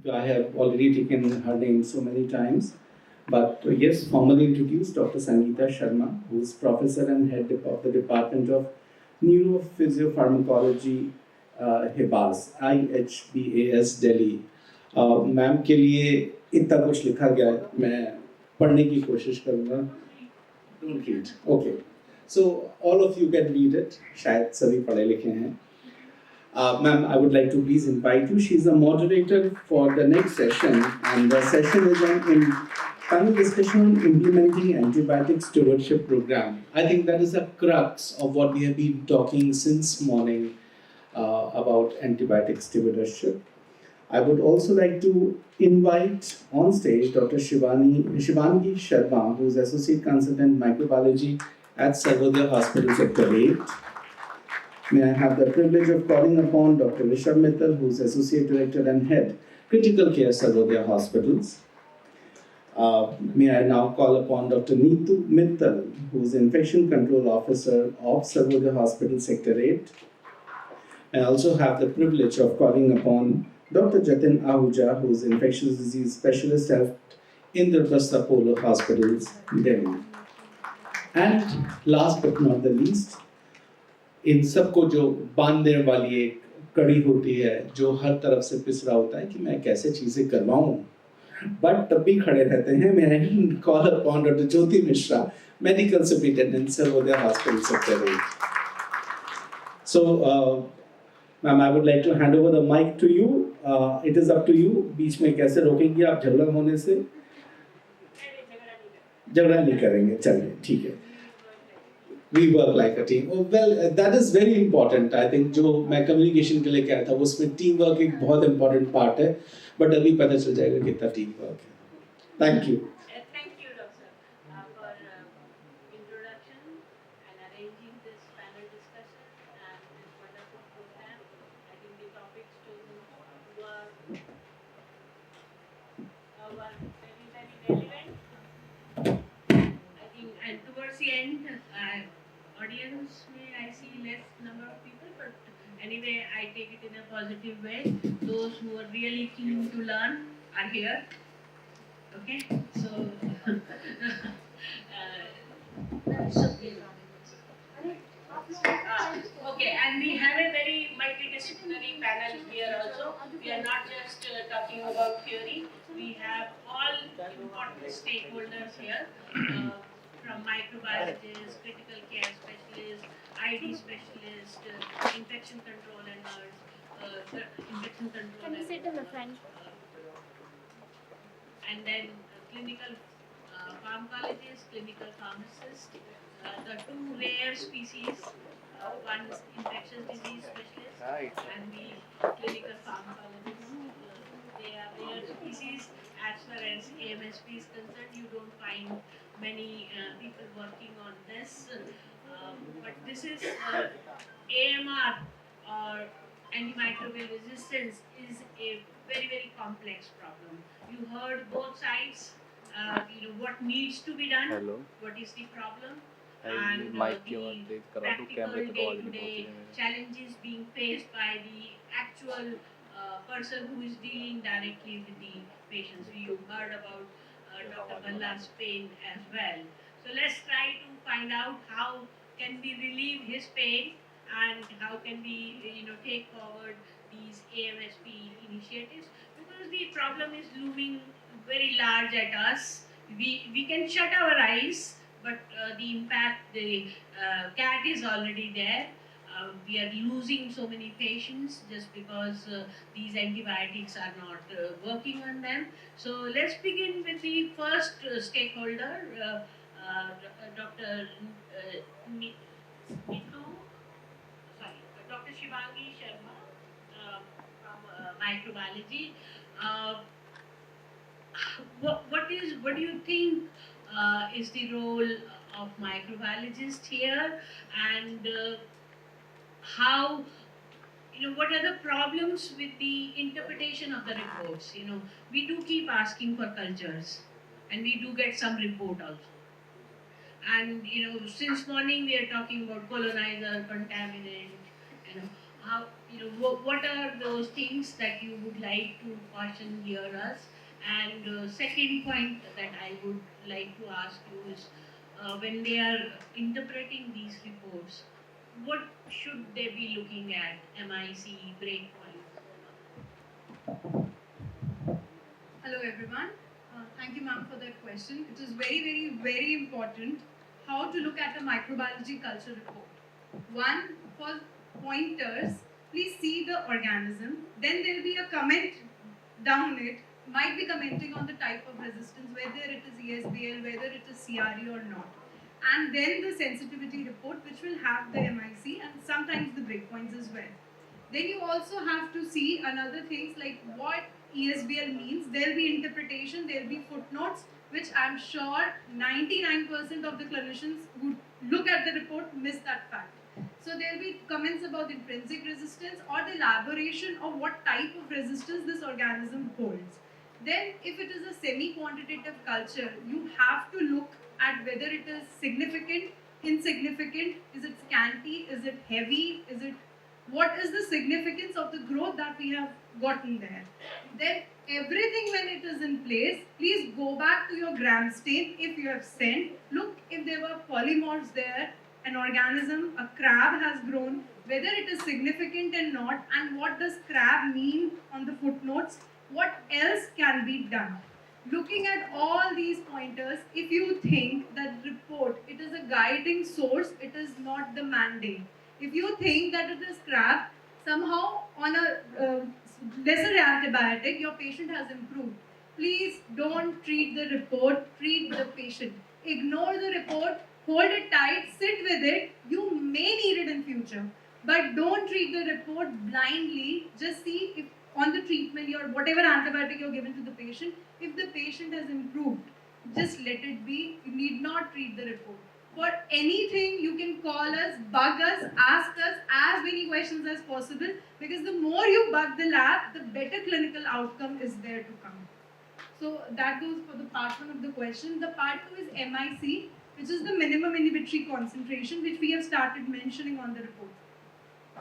I have already taken her name so many times. But yes, formally introduce Dr. Sangeeta Sharma, who is professor and head of the Department of Neurophysiopharmacology, HIBAS, IHBAS, Delhi. Ma'am के लिए इतना कुछ लिखा गया है, मैं पढ़ने की कोशिश करूँगा. Don't read. Okay. So all of you can read it. शायद सभी पढ़े लिखे हैं. Ma'am, I would like to please invite you. She's a moderator for the next session, and the session is on panel discussion on implementing antibiotic stewardship program. I think that is the crux of what we have been talking since morning about antibiotic stewardship. I would also like to invite on stage Dr. Shivangi Sharma, who is Associate Consultant Microbiology at Sarvodaya Hospital Sector 8. May I have the privilege of calling upon Dr. Rishabh Mittal, who is Associate Director and Head, Critical Care Sarvodaya Hospitals. May I now call upon Dr. Neetu Mittal, who is Infection Control Officer of Sarvodaya Hospital Sector 8. I also have the privilege of calling upon Dr. Jatin Ahuja, who is Infectious Disease Specialist at Indraprastha Apollo Hospitals, Delhi. And last but not the least, इन सबको जो बांधने वाली एक कड़ी होती है, जो हर तरफ से पिसरा होता है कि मैं कैसे चीजें करवाऊं, बट तब भी खड़े रहते हैं. मैं call upon doctor Jyoti Mishra, medical superintendent Sarvodaya hospital sector 8. So, ma'am, I would like to hand over the mic to you. It is up to you. बीच में कैसे रोकेंगे आप झगड़ा होने से? झगड़ा नहीं करेंगे, चलिए ठीक है. We work like a team. Oh, well, that is very important. I think जो मैं communication के लिए कह रहा था, उसमें team work एक बहुत important part है. But अभी पता चल जाएगा कितना team work है. Thank you. Thank you, Doctor, for introduction and arranging this panel discussion and this wonderful program. I think the topics chosen were very, very relevant. I think, and towards the end, audience may I see less number of people, but anyway, I take it in a positive way. Those who are really keen to learn are here. Okay, so okay, and we have a very multidisciplinary panel here also. We are not just talking about theory. We have all important stakeholders here, from microbiologists, critical care specialists, ID specialists, infection control and nurse, infection control. Can you sit in the front? And then clinical pharmacologist, clinical pharmacist, the two rare species, one is infectious disease specialist and the clinical pharmacologist. They are rare species. As far as AMSP is concerned, you don't find many people working on this, but this is AMR or antimicrobial resistance is a very, very complex problem. You heard both sides, what needs to be done, Hello. what is the problem, And and the practical day-to-day challenges being faced by the actual person who is dealing directly with the patients. You heard about Dr. Bhalla's pain as well. So let's try to find out how can we relieve his pain and how can we take forward these AMSP initiatives, because the problem is looming very large at us. We can shut our eyes, but the impact, the cat is already there. We are losing so many patients just because these antibiotics are not working on them. So let's begin with the first stakeholder, Dr. Neetu, Dr. Shivangi Sharma from microbiology. What do you think is the role of microbiologist here, and how, what are the problems with the interpretation of the reports? We do keep asking for cultures, and we do get some report also. And since morning we are talking about colonizer, contaminant, how, what are those things that you would like to caution hearers? And second point that I would like to ask you is, when they are interpreting these reports, what should they be looking at? MIC, breakpoints? Hello everyone. Thank you ma'am for that question. It is very, very, very important how to look at a microbiology culture report. One, for pointers, please see the organism. Then there will be a comment down it, might be commenting on the type of resistance, whether it is ESBL, whether it is CRE or not. And then the sensitivity report, which will have the MIC and sometimes the breakpoints as well. Then you also have to see another things like what ESBL means. There will be interpretation, there will be footnotes, which I'm sure 99% of the clinicians who look at the report miss that fact. So there will be comments about intrinsic resistance or the elaboration of what type of resistance this organism holds. Then if it is a semi-quantitative culture, you have to look at whether it is significant, insignificant, is it scanty, is it heavy, is it what is the significance of the growth that we have gotten there. Then everything when it is in place, please go back to your gram stain if you have sent. Look if there were polymorphs there, an organism, a crab has grown, whether it is significant or not, and what does crab mean on the footnotes, what else can be done. Looking at all these pointers, if you think that report, it is a guiding source, it is not the mandate. If you think that it is crab, somehow on a lesser antibiotic, your patient has improved. Please don't treat the report, treat the patient. Ignore the report, hold it tight, sit with it. You may need it in future, but don't treat the report blindly. Just see if on the treatment, your whatever antibiotic you're given to the patient, if the patient has improved, just let it be. You need not treat the report. For anything, you can call us, bug us, ask us as many questions as possible, because the more you bug the lab, the better clinical outcome is there to come. So that goes for the part one of the question. The part two is MIC, which is the minimum inhibitory concentration, which we have started mentioning on the report.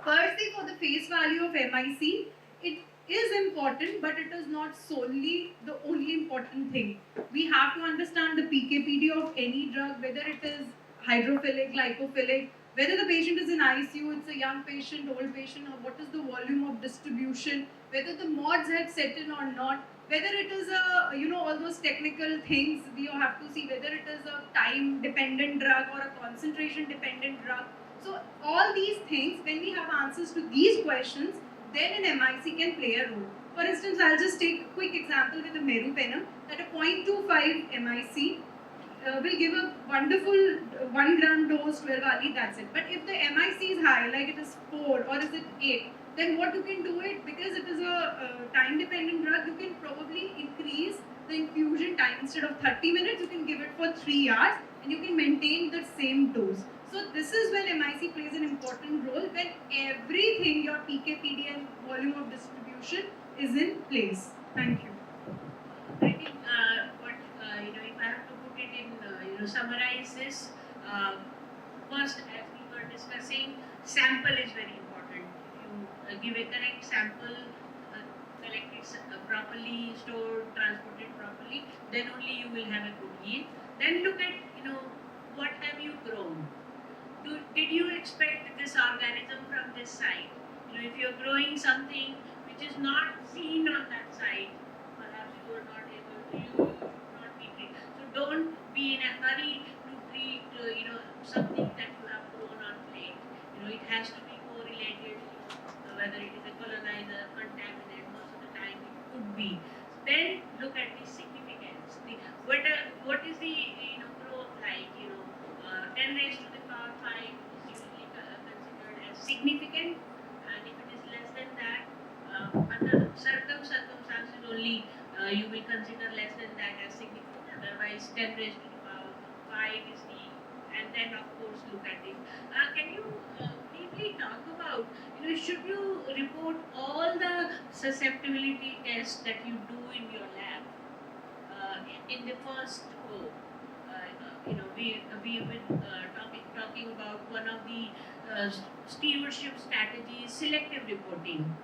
Firstly, for the face value of MIC, it is important, but it is not solely the only important thing. We have to understand the PK/PD of any drug, whether it is hydrophilic, lipophilic, whether the patient is in ICU, it's a young patient, old patient, or what is the volume of distribution, whether the mods had set in or not, whether it is a, all those technical things, we have to see whether it is a time dependent drug or a concentration dependent drug. So all these things, when we have answers to these questions, then an MIC can play a role. For instance, I'll just take a quick example with the meropenem, that a 0.25 MIC will give a wonderful 1 gram dose, 12 Ali, that's it. But if the MIC is high, like it is 4 or is it 8, then what you can do it, because it is a time dependent drug, you can probably increase the infusion time. Instead of 30 minutes, you can give it for 3 hours and you can maintain the same dose. So this is when MIC plays an important role, when everything, your PK, PD and volume of distribution is in place. Thank you. I think what if I have to put it in, summarize this. First, as we were discussing, sample is very important. If you give a correct sample, collect it properly, stored, transported properly, then only you will have a good yield. Then look at, what have you grown? Did you expect this organism from this site? If you're growing something which is not seen on that site, perhaps you are not able to, you will not be treated. So don't be in a hurry to treat, something that you have grown on plate. It has to be correlated, whether it is a colonizer, contaminant, most of the time it could be. Then look at the significance. What is the, growth like, 10 raised to the power 5 is usually considered as significant, and if it is less than that, under certain circumstances only you will consider less than that as significant. Otherwise, 10 raised to the power 5 is the, and then of course look at it. Can you briefly talk about, should you report all the susceptibility tests that you do in your lab in the first go? We were talking about one of the stewardship strategies, selective reporting?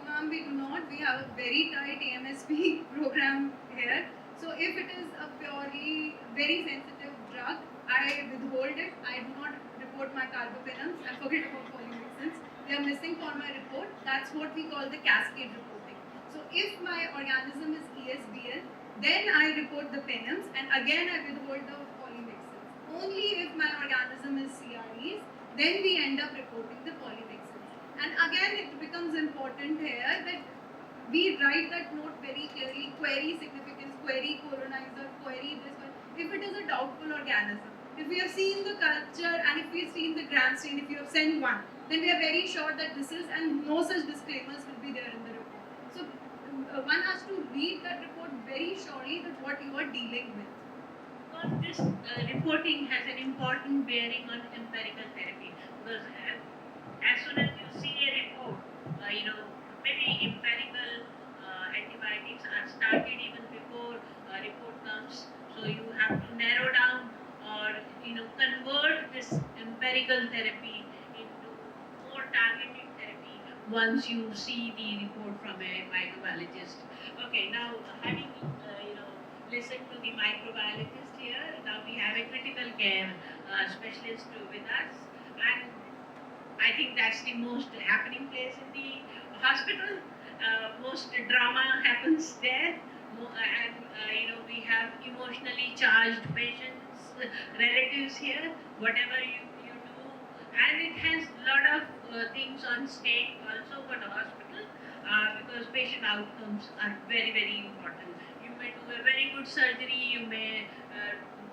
No, ma'am, we do not. We have a very tight AMSP program here. So if it is a purely very sensitive drug, I withhold it. I do not report my carbapenems. I forget about polymyxins. They are missing from my report. That's what we call the cascade reporting. So if my organism is ESBL, then I report the penems, and again I withhold the polymyxins. Only if my organism is CREs, then we end up reporting the polymyxins. And again, it becomes important here that we write that note very clearly: query significance, query colonizer, query this one. If it is a doubtful organism, if we have seen the culture and if we have seen the gram stain, if you have sent one, then we are very sure that this is, and no such disclaimers will be there in the report. So one has to read that report very surely that what you are dealing with. Well, this reporting has an important bearing on empirical therapy, because as soon as you see a report, maybe empirical antibiotics are started even before a report comes. So you have to narrow down or convert this empirical therapy into more targeted therapy once you see the report from a microbiologist. Okay, now having listened to the microbiologist here, now we have a critical care specialist with us, and I think that's the most happening place in the hospital. Most drama happens there, and we have emotionally charged patients, relatives here. Whatever you do, and it has a lot of things on stake also for the hospital, because patient outcomes are very very important. You may do a very good surgery, you may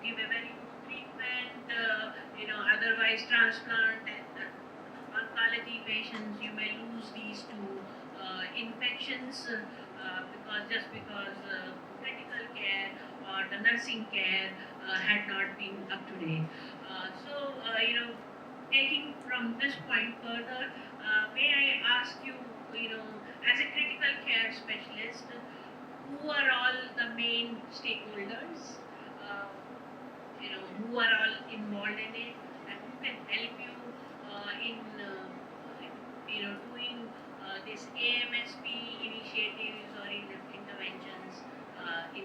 give a very good treatment, otherwise transplant. Oncology patients, you may lose these to infections, because critical care or the nursing care had not been up to date. Taking from this point further, may I ask you, as a critical care specialist, who are all the main stakeholders? Who are all involved in it, and who can help you in doing this AMSP initiatives or interventions in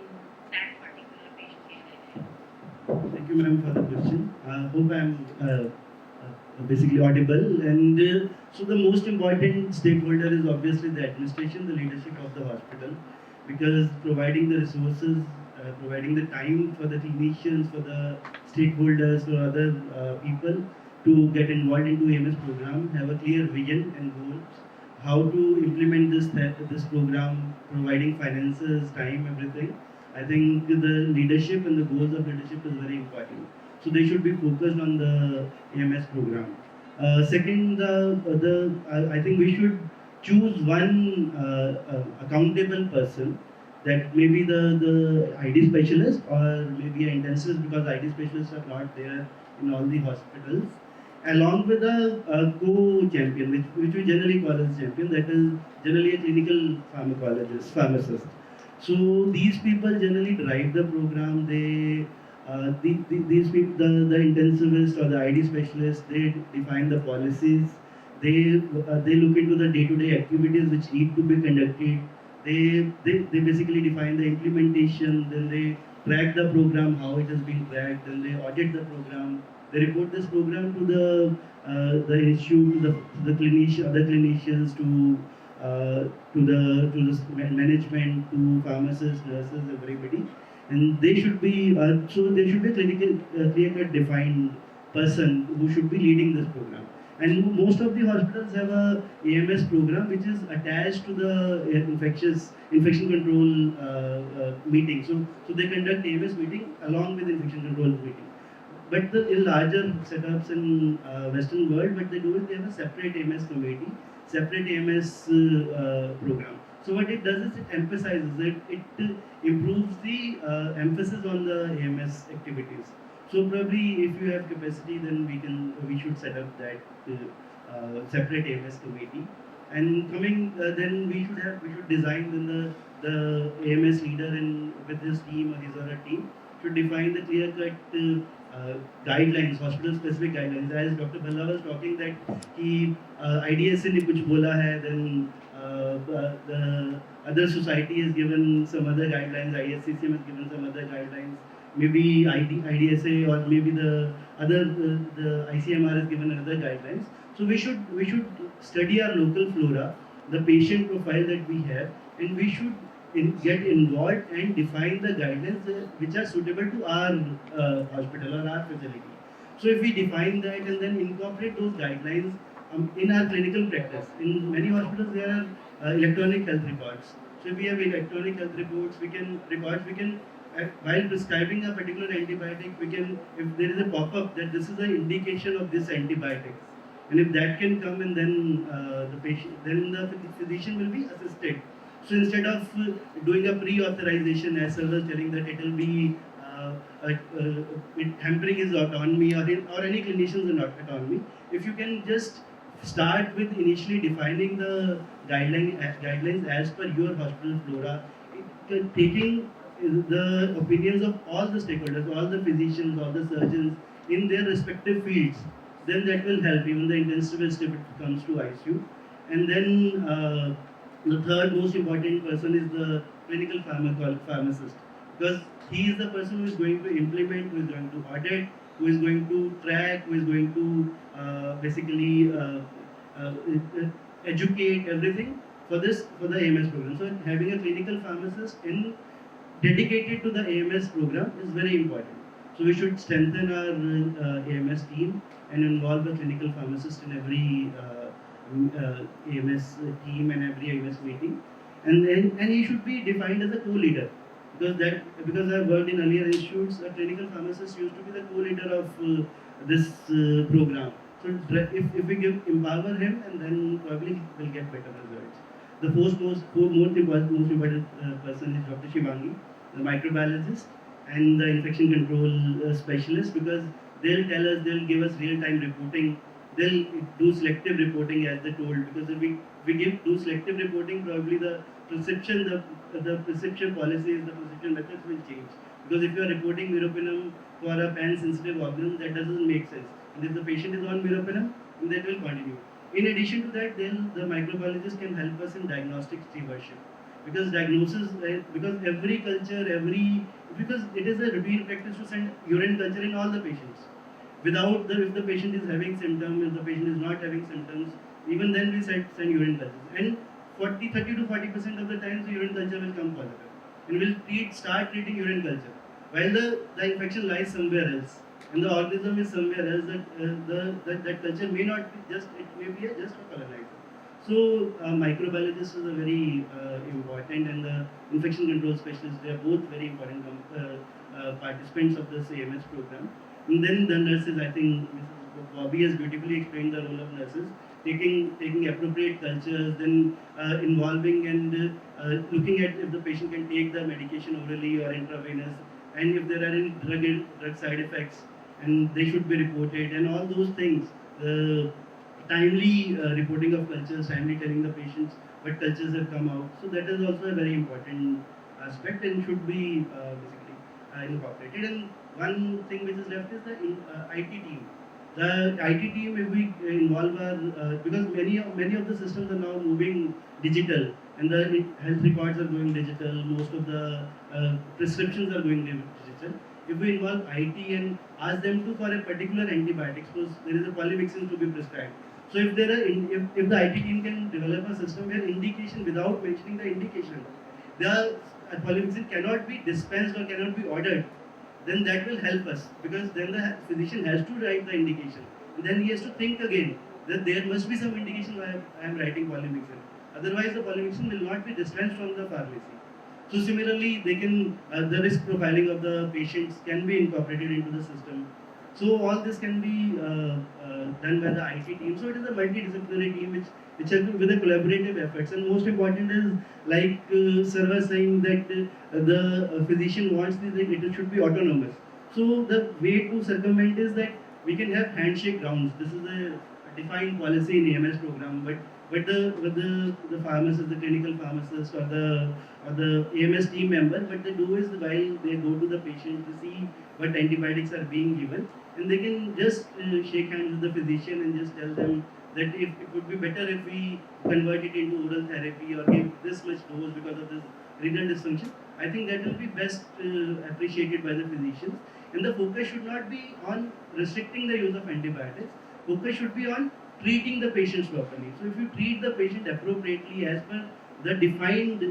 that particular patient area? Thank you, ma'am, for the question. Hope I'm basically audible. And so the most important stakeholder is obviously the administration, the leadership of the hospital, because providing the resources, providing the time for the clinicians, for the stakeholders, for other people to get involved into AMS program, have a clear vision and goals, how to implement this program, providing finances, time, everything. I think the leadership and the goals of leadership is very important. So they should be focused on the AMS program. Second, I think we should choose one accountable person, that maybe the ID specialist or maybe an intensivist, because ID specialists are not there in all the hospitals, along with a co-champion, which we generally call as champion, that is generally a clinical pharmacist. So these people generally drive the program. These people, the intensivist or the ID specialist, they define the policies. They look into the day-to-day activities which need to be conducted. They basically define the implementation. Then they track the program, how it has been tracked. Then they audit the program. They report this program to the institute, to the clinician, other clinicians, to the management, to pharmacists, nurses, everybody. And they should be there should be a clear-cut defined person who should be leading this program. And most of the hospitals have a AMS program which is attached to the infection control meeting. So they conduct AMS meeting along with infection control meeting. But in larger setups in Western world, what they do is they have a separate AMS committee, separate AMS program. So what it does is it emphasizes it improves the emphasis on the AMS activities. So probably if you have capacity, then we should set up that separate AMS committee. And then we should design, then the AMS leader with his team or his or her team should define the clear-cut guidelines, hospital-specific guidelines. As Dr. Bhalla was talking that he IDSA ने कुछ बोला है, then the other society has given some other guidelines, ISCCM has given some other guidelines, maybe IDSA or maybe the other the ICMR has given another guidelines. So we should study our local flora, the patient profile that we have, and we should get involved and define the guidelines which are suitable to our hospital or our facility. So if we define that and then incorporate those guidelines in our clinical practice, in many hospitals there are electronic health records. So if we have electronic health reports, we can while prescribing a particular antibiotic, we can, if there is a pop-up that this is an indication of this antibiotic, and if that can come, and then the physician will be assisted. So instead of doing a pre-authorization, as sir was telling, that it will be hampering his autonomy or any clinician's autonomy, if you can just start with initially defining the guidelines as per your hospital flora, taking the opinions of all the stakeholders, all the physicians, all the surgeons in their respective fields, then that will help even the intensivist if it comes to ICU. And then the third most important person is the clinical pharmacist, because he is the person who is going to implement, who is going to audit, who is going to track, who is going to basically educate everything for the AMS program. So having a clinical pharmacist dedicated to the AMS program is very important. So we should strengthen our AMS team and involve a clinical pharmacist in every AMS team and every AMS meeting, and he should be defined as a co-leader, because I've worked in earlier institutes, a clinical pharmacist used to be the co-leader of this program. So if we empower him, and then probably we'll get better results. The most important person is Dr. Shivangi, the microbiologist, and the infection control specialist, because they'll tell us, they'll give us real-time reporting, they'll do selective reporting as they told, because if we do selective reporting, probably the prescription policies, the prescription methods will change. Because if you are reporting meropenem for a pan-sensitive organ, that doesn't make sense. And if the patient is on meropenem, then that will continue. In addition to that, then the microbiologist can help us in diagnostic stewardship. Because diagnosis, because every culture, because it is a routine practice to send urine culture in all the patients. If the patient is having symptoms, if the patient is not having symptoms, even then we send urine culture. And 30 to 40% of the times the urine culture will come positive. And we'll start treating urine culture. While the infection lies somewhere else, and the organism is somewhere else, that culture may not be just, it may be just a colonizer. So microbiologist is a very important, and the infection control specialist, they are both very important participants of this AMS program. And then the nurses, I think Mrs. Bobby has beautifully explained the role of nurses, taking appropriate cultures, then involving and looking at if the patient can take the medication orally or intravenous, and if there are any drug side effects, and they should be reported, and all those things. Timely reporting of cultures, timely telling the patients what cultures have come out. So that is also a very important aspect and should be basically incorporated. And one thing which is left is the IT team. The IT team, if we involve our, because many of the systems are now moving digital, and the health records are going digital, most of the prescriptions are going digital. If we involve IT and ask them to, for a particular antibiotic, suppose there is a polymyxin to be prescribed. So if the IT team can develop a system where indication, without mentioning the indication, the polymyxin cannot be dispensed or cannot be ordered, then that will help us, because then the physician has to write the indication. And then he has to think again that there must be some indication why I am writing polymyxin. Otherwise, the polymyxin will not be dispensed from the pharmacy. So similarly, they can the risk profiling of the patients can be incorporated into the system. So all this can be done by the IT team. So it is a multidisciplinary team which helps with the collaborative efforts. And most important is, like sir was saying, that the physician wants it should be autonomous. So the way to circumvent is that we can have handshake rounds. This is a defined policy in AMS program, but But the pharmacist, the clinical pharmacist, or the AMS team member, what they do is while they go to the patient to see what antibiotics are being given, and they can just shake hands with the physician and just tell them that if it would be better if we convert it into oral therapy or give this much dose because of this renal dysfunction. I think that will be best appreciated by the physicians. And the focus should not be on restricting the use of antibiotics. Focus should be on treating the patients properly. So if you treat the patient appropriately as per the defined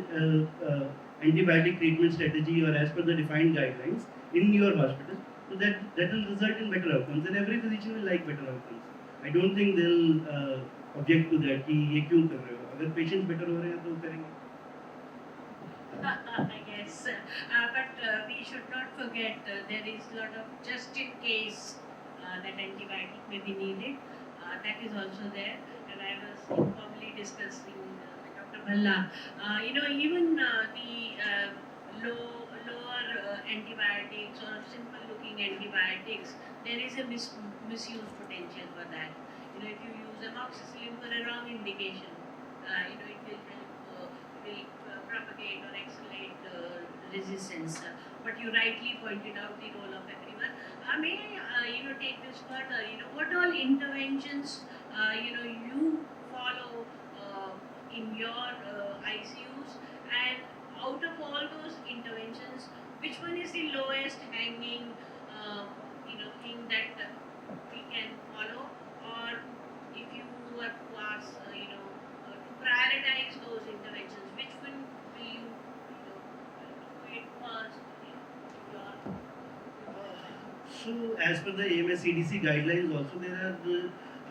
antibiotic treatment strategy or as per the defined guidelines in your hospital, so that will result in better outcomes, and every physician will like better outcomes. I don't think they'll object to that कि ये क्यों कर रहे हो, अगर patients better हो रहे हैं तो करेंगे. I guess, but we should not forget there is a lot of just in case that antibiotic may be needed. That is also there, and I was informally discussing with Dr. Bhalla. Even the lower antibiotics or simple looking antibiotics, there is a misuse potential for that. If you use amoxicillin for a wrong indication, it will help, propagate or accelerate resistance. But you rightly pointed out the role of everyone. May I, take this further? What all interventions, you follow in your ICUs, and out of all those interventions, which one is the lowest hanging, thing that we can follow, or if you were to ask, to prioritize those interventions, which one will you, do it first? Your So, as per the AMS CDC guidelines, also there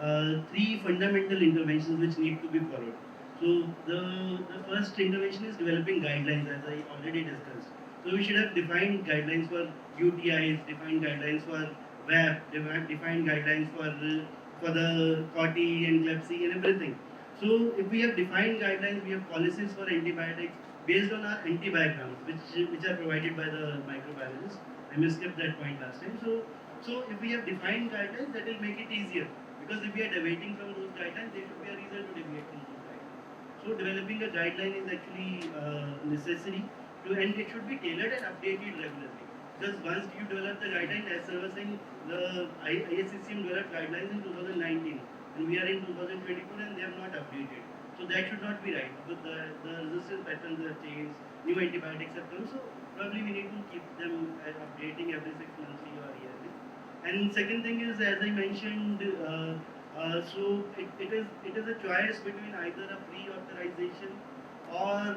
are three fundamental interventions which need to be followed. So, the first intervention is developing guidelines, as I already discussed. So, we should have defined guidelines for UTIs, defined guidelines for VAP, defined guidelines for the COTI and CLEPSI and everything. So, if we have defined guidelines, we have policies for antibiotics based on our antibiograms, which are provided by the microbiologist. I skipped that point last time. So if we have defined guidelines, that will make it easier. Because if we are deviating from those guidelines, there should be a reason to deviate from those guidelines. So developing a guideline is actually necessary, and it should be tailored and updated regularly. Because once you develop the guideline, as I was saying, the ISCCM developed guidelines in 2019, and we are in 2024, and they are not updated. So that should not be right. But the resistance patterns have changed, new antibiotics have come. So probably we need to keep them updating every 6 months or yearly. And second thing is, as I mentioned, so it is a choice between either a pre-authorization or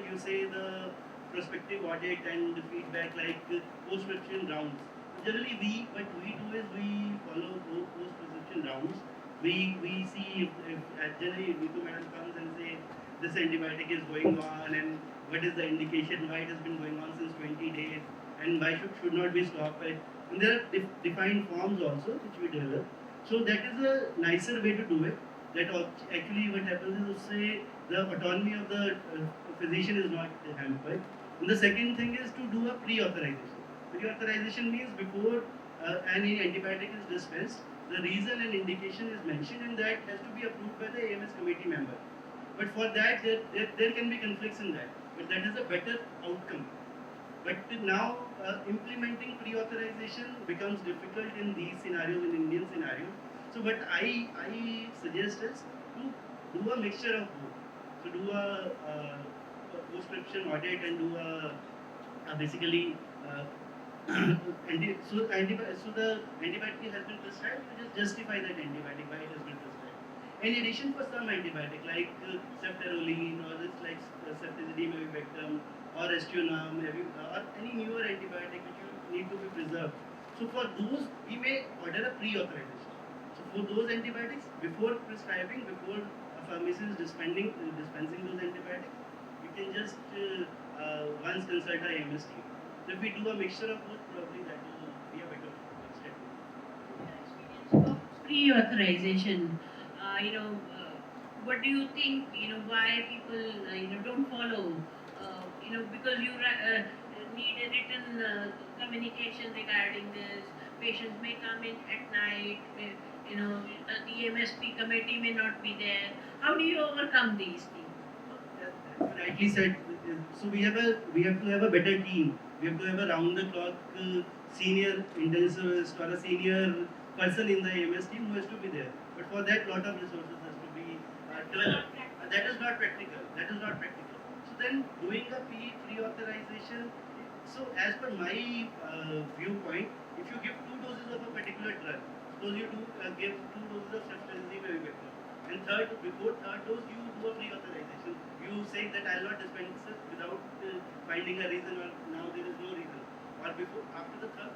you say the prospective audit and the feedback like post-prescription rounds. Generally, what we do is we follow post-prescription rounds. We see if generally Nitu madam comes and say this antibiotic is going on and what is the indication, why it has been going on since 20 days, and why should not be stopped. And there are defined forms also which we develop. So that is a nicer way to do it. That actually what happens is, say, the autonomy of the physician is not hampered. And the second thing is to do a pre-authorization. Pre-authorization means before any antibiotic is dispensed, the reason and indication is mentioned, and that has to be approved by the AMS committee member. But for that, there can be conflicts in that. But that is a better outcome. But now, implementing pre-authorization becomes difficult in these scenarios, in Indian scenarios. So what I suggest is to do a mixture of both. So do a post-prescription audit and do a basically so the antibiotic has been prescribed, you just justify that antibiotic why it has been prescribed. In addition, for some antibiotic like ceftaroline or this like ceftazidime avibactam or estunam or any newer antibiotic which you need to be preserved. So for those, we may order a pre-authorization. So for those antibiotics, before prescribing, before a pharmacist is dispensing those antibiotics, you can just once consult our AMS team. So if we do a mixture of both, probably that will be a better step. Experience of pre-authorization, what do you think, why people, don't follow, because you need a written communication regarding this. Patients may come in at night, the MSP committee may not be there. How do you overcome these things? Rightly said. So we have to have a better team. We have to have a round the clock senior intensivist or a senior person in the AMS team who has to be there. But for that, lot of resources has to be developed. That is not practical. That is not practical. So then doing a pre-authorization. So as per my viewpoint, if you give 2 doses of a particular drug, suppose you give 2 doses of ceftriaxone vector, and before third dose you do a pre-authorization. You say that I will not dispense it without finding a reason, or now there is no reason. Or before the third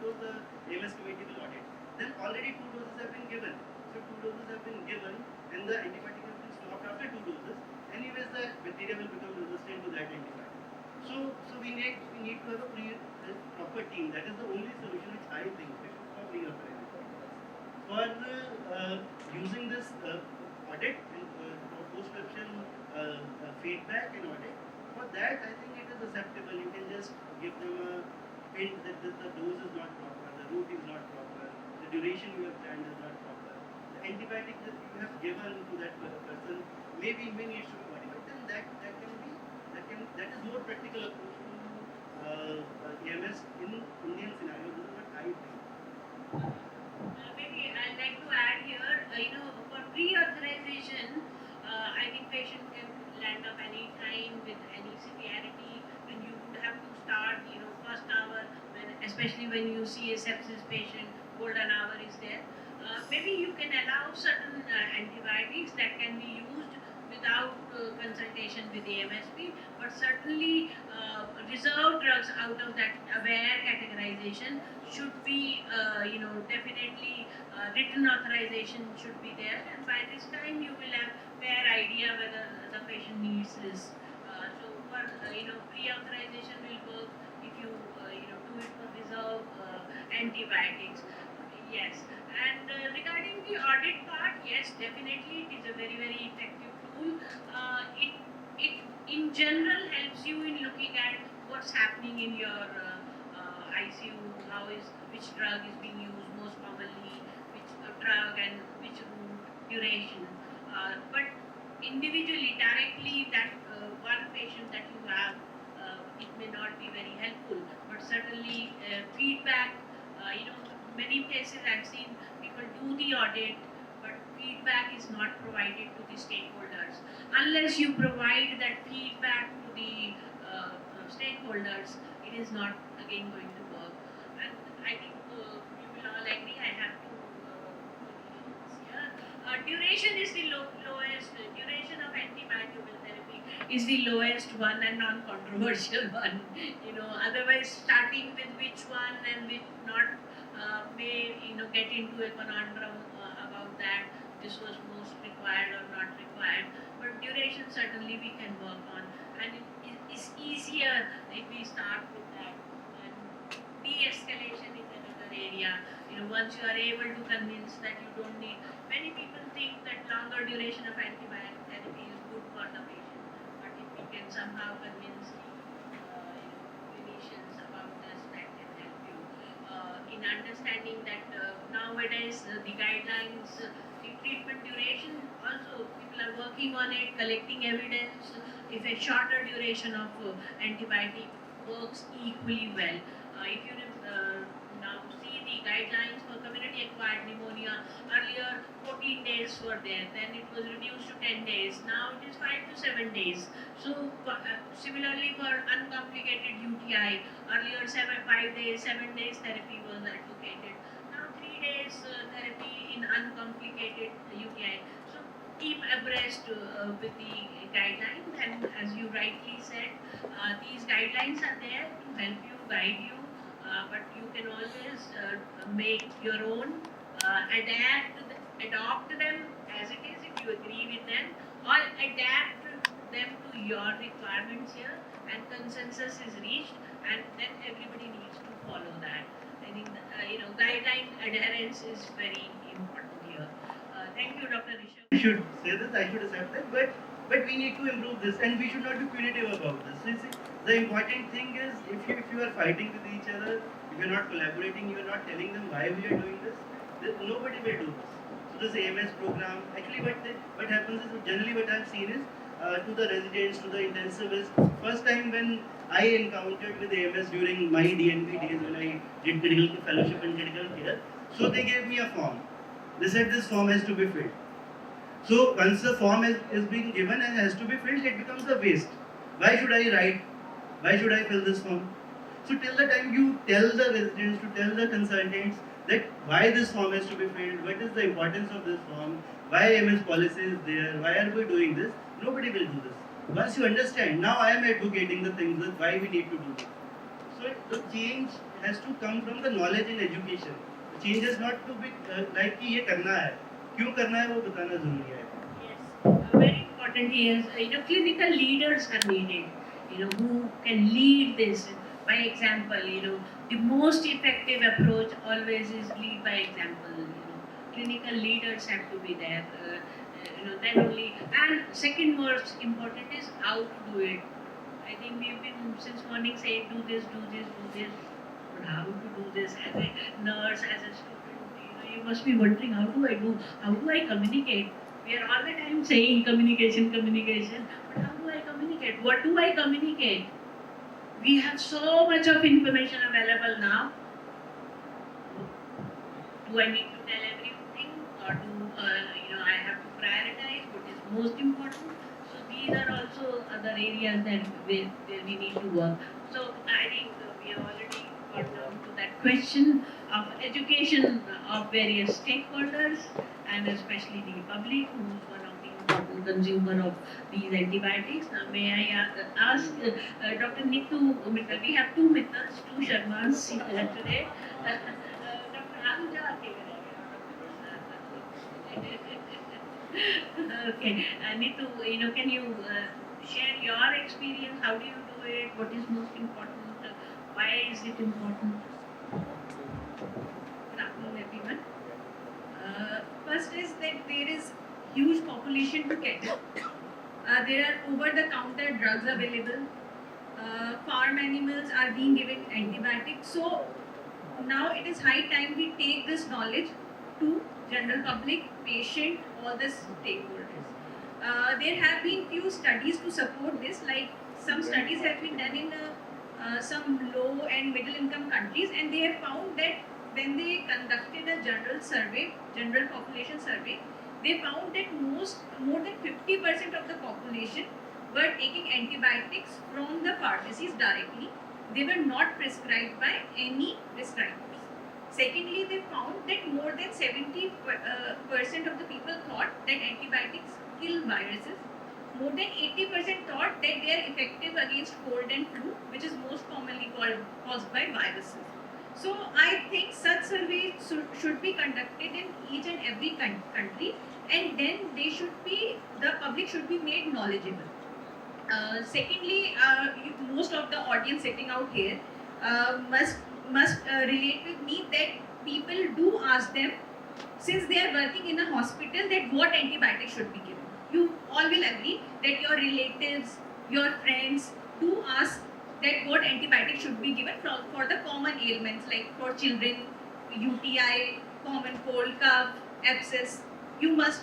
dose, the AMS committee will audit. Then already 2 doses have been given. So 2 doses have been given, and the antibiotic has been stopped after 2 doses. Anyways, the bacteria will become resistant to that antibiotic. So we need to have a proper team. That is the only solution which I think we should for pre-authorization. For using this audit and post-prescription feedback and audit, for that I think it is acceptable. You can just give them a hint that the dose is not proper, the route is not proper, the duration you have planned is not proper. The antibiotic that you have given to that person maybe needs to be modified. Then that is more practical approach to AMS in Indian scenario. This is what I think. Maybe I'd like to add here, for pre-authorization, I think patient can land up any time with any severity, and you would have to start, first hour, especially when you see a sepsis patient, golden hour is there. Maybe you can allow certain antibiotics that can be used without consultation with the MSP, but certainly reserved drugs out of that aware categorization should be, definitely written authorization should be there, and by this time you will have fair idea whether the patient needs this. So for pre-authorization will work if you do it for reserve antibiotics. Yes, and regarding the audit part, yes, definitely it is a very very effective tool. It in general helps you in looking at what's happening in your ICU, which drug is being used most commonly, which drug and which route, duration. But individually, directly, that one patient that you have, it may not be very helpful. But certainly, feedback. Many places I've seen people do the audit, but feedback is not provided to the stakeholders. Unless you provide that feedback to the stakeholders, it is not again going to work. And I think you will all agree. I have two conditions here. Duration is the lowest. Duration of antimicrobial therapy is the lowest one and non-controversial one. Otherwise starting with which one and which not may get into a conundrum about that. This was most required or not required. But duration certainly we can work on, and it is easier if we start with that. And de-escalation is another area. Once you are able to convince that you don't need. Many people think that longer duration of antibiotic therapy is good for the patient, but if we can somehow convince clinicians about this, that can help you in understanding that nowadays the guidelines, the treatment duration, also people are working on it, collecting evidence. If a shorter duration of antibiotic works equally well. If you now see the guidelines for community acquired pneumonia, earlier 14 days were there, then it was reduced to 10 days, now it is 5 to 7 days. So similarly for uncomplicated UTI, earlier 5 days, 7 days therapy was advocated. Now 3 days therapy in uncomplicated UTI. So keep abreast with the guidelines, and as you rightly said, these guidelines are there to help you, guide you, but you can always make your own, adopt them as it is if you agree with them, or adapt them to your requirements here, and consensus is reached, and then everybody needs to follow that. I think guideline adherence is very important here. Thank you, Dr. Rishabh. I should say this, I should accept that, but we need to improve this, and we should not be punitive about this. The important thing is, if you are fighting with each other, if you are not collaborating, you are not telling them why we are doing this, Nobody will do this. So this AMS program, actually what happens is generally what I've seen is to the residents, to the intensivists, first time when I encountered with AMS during my DNP days when I did critical fellowship in critical care, so they gave me a form. They said this form has to be filled. So once the form is being given and has to be filled, it becomes a waste. Why should I write? Why should I fill this form? So till the time you tell the residents, to tell the consultants that why this form has to be filled, what is the importance of this form, why MS policy is there, why are we doing this, nobody will do this. Once you understand, now I am advocating the things that why we need to do this. So the change has to come from the knowledge and education. The change is not to be like कि ये करना है, क्यों करना है वो बताना जरूरी है. Yes, very important is clinical leaders are needed. Who can lead this by example. The most effective approach always is lead by example. Clinical leaders have to be there. Then only. And second most important is how to do it. I think we've been since morning saying do this, do this, do this. But how to do this as a nurse, as a student, you must be wondering how do I do, how do I communicate? We are all the time saying communication, communication, but how do I communicate? What do I communicate? We have so much of information available now. Do I need to tell everything, or do I have to prioritize what is most important? So these are also other areas that where we need to work. So I think we have already got down to that question of education of various stakeholders and especially the public, who is one of the important consumer of these antibiotics. Now, may I ask Dr. Neetu Mittal? We have two Mittals, two Sharmas today. Dr. Ahuja, okay, Neetu, can you share your experience? How do you do it? What is most important? Why is it important? Good afternoon, everyone. First is that there is huge population to cater. There are over-the-counter drugs available. Farm animals are being given antibiotics. So now it is high time we take this knowledge to general public, patient, all the stakeholders. There have been few studies to support this. Like some studies have been done in some low and middle income countries, and they have found that when they conducted a general population survey, they found that more than 50% of the population were taking antibiotics from the pharmacies directly. They were not prescribed by any prescribers. Secondly, they found that more than 70% of the people thought that antibiotics kill viruses. More than 80% thought that they are effective against cold and flu, which is most commonly caused by viruses. So I think such surveys should be conducted in each and every country, and then the public should be made knowledgeable. Secondly, most of the audience sitting out here must relate with me that people do ask them, since they are working in a hospital, that what antibiotics should be given. You all will agree that your relatives, your friends do ask that what antibiotics should be given for the common ailments, like for children, UTI, common cold, cough, abscess.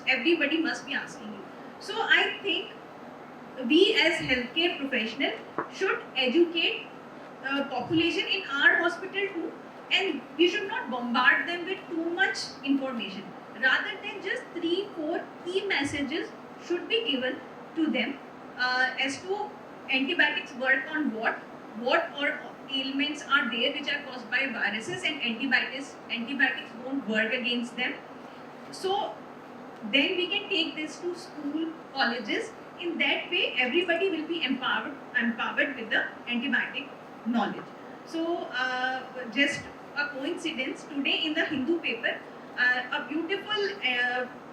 Everybody must be asking you. So I think we as healthcare professionals should educate population in our hospital too, and we should not bombard them with too much information. Rather than just 3-4 key messages should be given to them as to antibiotics work on what or ailments are there which are caused by viruses, and antibiotics won't work against them. So then we can take this to school, colleges. In that way, everybody will be empowered with the antibiotic knowledge. So just a coincidence, today in the Hindu paper, a beautiful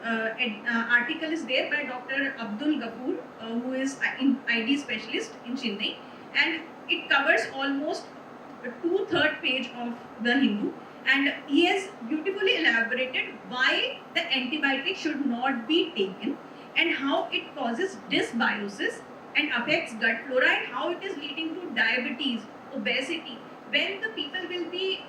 article is there by Dr. Abdul Ghafoor, who is an ID specialist in Chennai, and it covers almost 2/3 page of the Hindu, and he has beautifully elaborated why the antibiotic should not be taken and how it causes dysbiosis and affects gut flora, and how it is leading to diabetes, obesity. When the people will be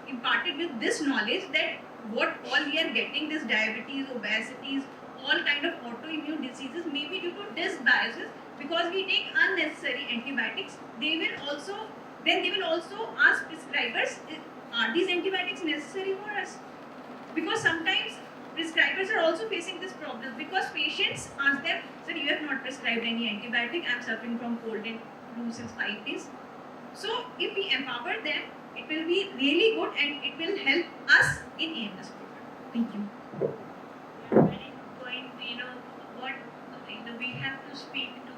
imparted with this knowledge, that what all we are getting, this diabetes, obesities, all kind of autoimmune diseases, maybe due to dysbiosis, because we take unnecessary antibiotics. They will also ask prescribers, are these antibiotics necessary for us? Because sometimes prescribers are also facing this problem, because patients ask them, sir, you have not prescribed any antibiotic, I'm suffering from cold and flu since 5 days. So if we empower them, it will be really good and it will help us in AMS program. Thank you. Very good point. What we have to speak to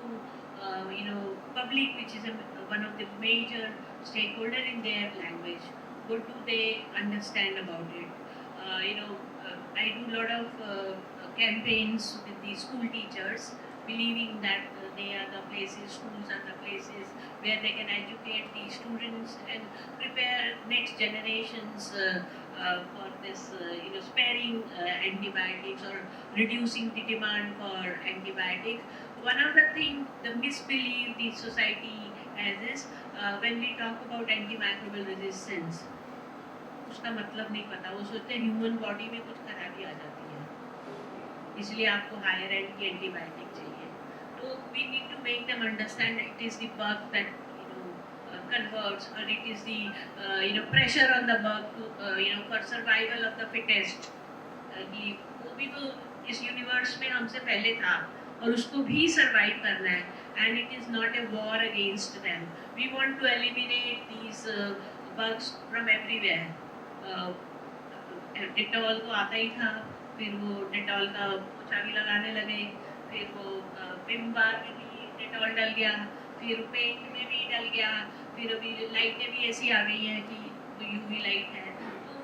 public, which is one of the major stakeholder in their language. What do they understand about it? I do a lot of campaigns with the school teachers, believing that they are the places, schools are the places where they can educate the students and prepare next generations for this, sparing antibiotics or reducing the demand for antibiotics. One of the things, the misbelief the society has is when we talk about antimicrobial resistance, उसका मतलब नहीं पता, वो सोचते हैं human body में कुछ खराबी आ जाती है इसलिए आपको हायर एंड की एंटीबायोटिक चाहिए. तो we need to make them understand it is the bug that converts, or it is the pressure on the bug to for survival of the fittest. कि वो भी तो इस यूनिवर्स में हमसे पहले था और उसको भी सरवाइव करना है, and it is not a war against them. We want to eliminate these bugs from everywhere. Dettol तो आता ही था, फिर वो डेटॉल का पोछा भी लगाने लगे, फिर वो विम बार में भी डेटॉल डल गया, फिर पेंट में भी डल गया, फिर अभी लाइटें भी ऐसी आ गई हैं कि यूवी लाइट है. तो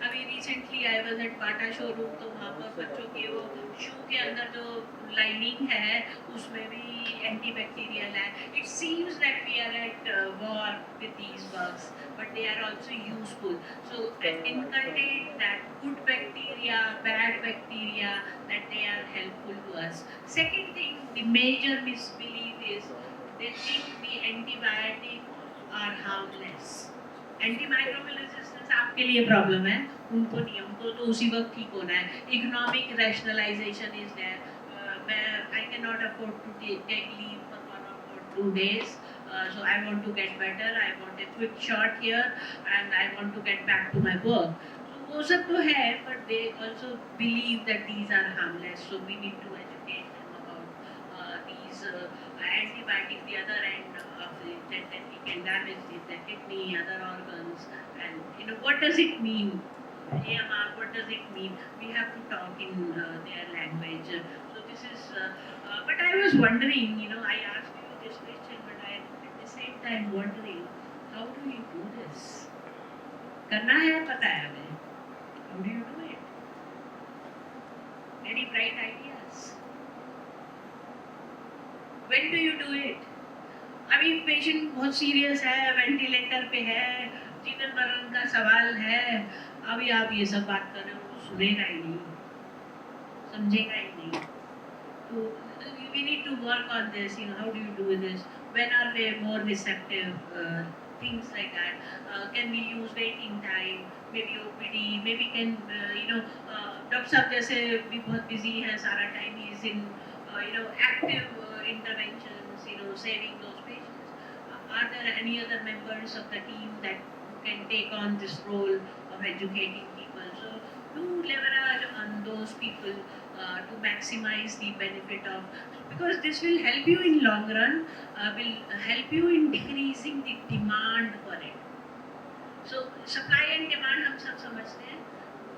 अभी recently I was at Bata showroom, तो वहाँ पर बच्चों के वो शू के अंदर जो लाइनिंग है उसमें भी एंटीबैक्टीरियल है. It seems that we are at war with these bugs, but they are also useful. So inculcate that good bacteria, bad bacteria, that they are helpful to us. Second thing, the major misbelief is they think the antibiotic are harmless. Antimicrobial resistance आपके लिए problem है, उनको नहीं, हमको तो उसी वक्त ठीक होना है. Economic rationalization is there. I cannot afford to take leave for 1 or 2 days. So I want to get better, I want a quick shot here, and I want to get back to my work. So वो सब तो है, but they also believe that these are harmless. So we need to educate them about these antibiotics, the other end of it, that it can damage the kidney, other organs, and what does it mean? AMR, what does it mean? We have to talk in their language. So this is, but I was wondering, I asked you this question, but I at the same time wondering, how do you do this? करना है, पता है हमें. How do you do it? Any bright ideas? When do you do it? अभी patient बहुत serious है, ventilator पे है, जीवन मरण का सवाल है, अभी आप ये सब बात कर रहे हो, सुनेगा ही नहीं, समझेगा ही नहीं. तो we need to work on this. How do you do this? When are they more receptive? Things like that. Can we use waiting time? Maybe OPD. Maybe can doctor साहब जैसे भी बहुत बिजी है, सारा time is in active interventions, saving those patients. Are there any other members of the team that can take on this role of educating people? So do leverage on those people to maximize the benefit of, because this will help you in long run, will help you in decreasing the demand for it. So supply and demand हम सब समझते हैं,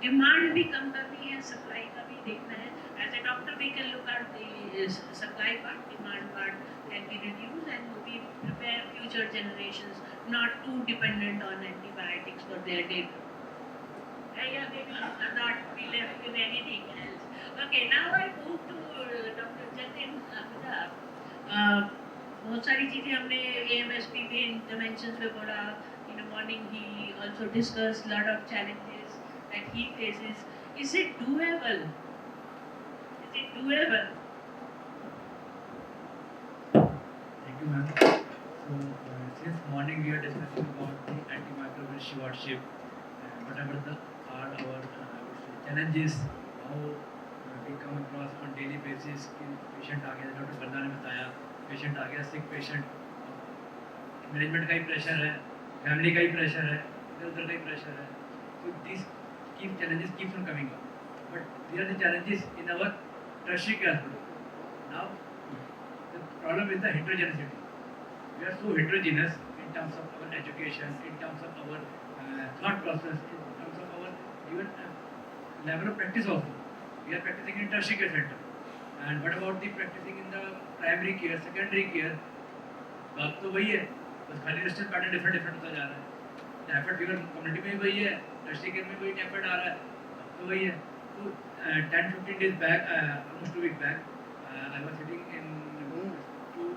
demand भी कम करनी है, supply का भी देखना है. As a doctor we can look at the supply part, demand part can be reduced, and we prepare future generations not too dependent on antibiotics for their day. Yeah, they will not be left with anything else. Okay, now I move to Dr. Jatin Amitabh. बहुत सारी चीज़ें हमने AMSP पे interventions पे बोला. In the morning he also discussed lot of challenges that he faces. Is it doable? Is it doable? Thank you, ma'am. So, since morning we are discussing about the antimicrobial stewardship, whatever our I would challenges, how we come across on daily basis कि patient आ गया, doctor बंदा ने बताया patient आ गया, sick patient, management का ही pressure है, family का ही pressure है, इधर उधर का ही प्रेशर है. So these challenges keep on coming up. But these are the challenges in our tertiary care hospital. Now the problem is the heterogeneity. We are so heterogeneous in terms of our education, in terms of our thought process, in terms of our even level of practice also. We are practicing in tertiary care center. And what about the practicing in the primary care, secondary care? बात तो वही है, बस खाली distance pattern different होता जा रहा है. टाइफाइड फीवर कम्युनिटी में भी वही है, टर्शियरी केयर में वही टाइफाइड आ रहा है, तो वही है. तो 10-15 days back, almost 2 weeks back, I was sitting in two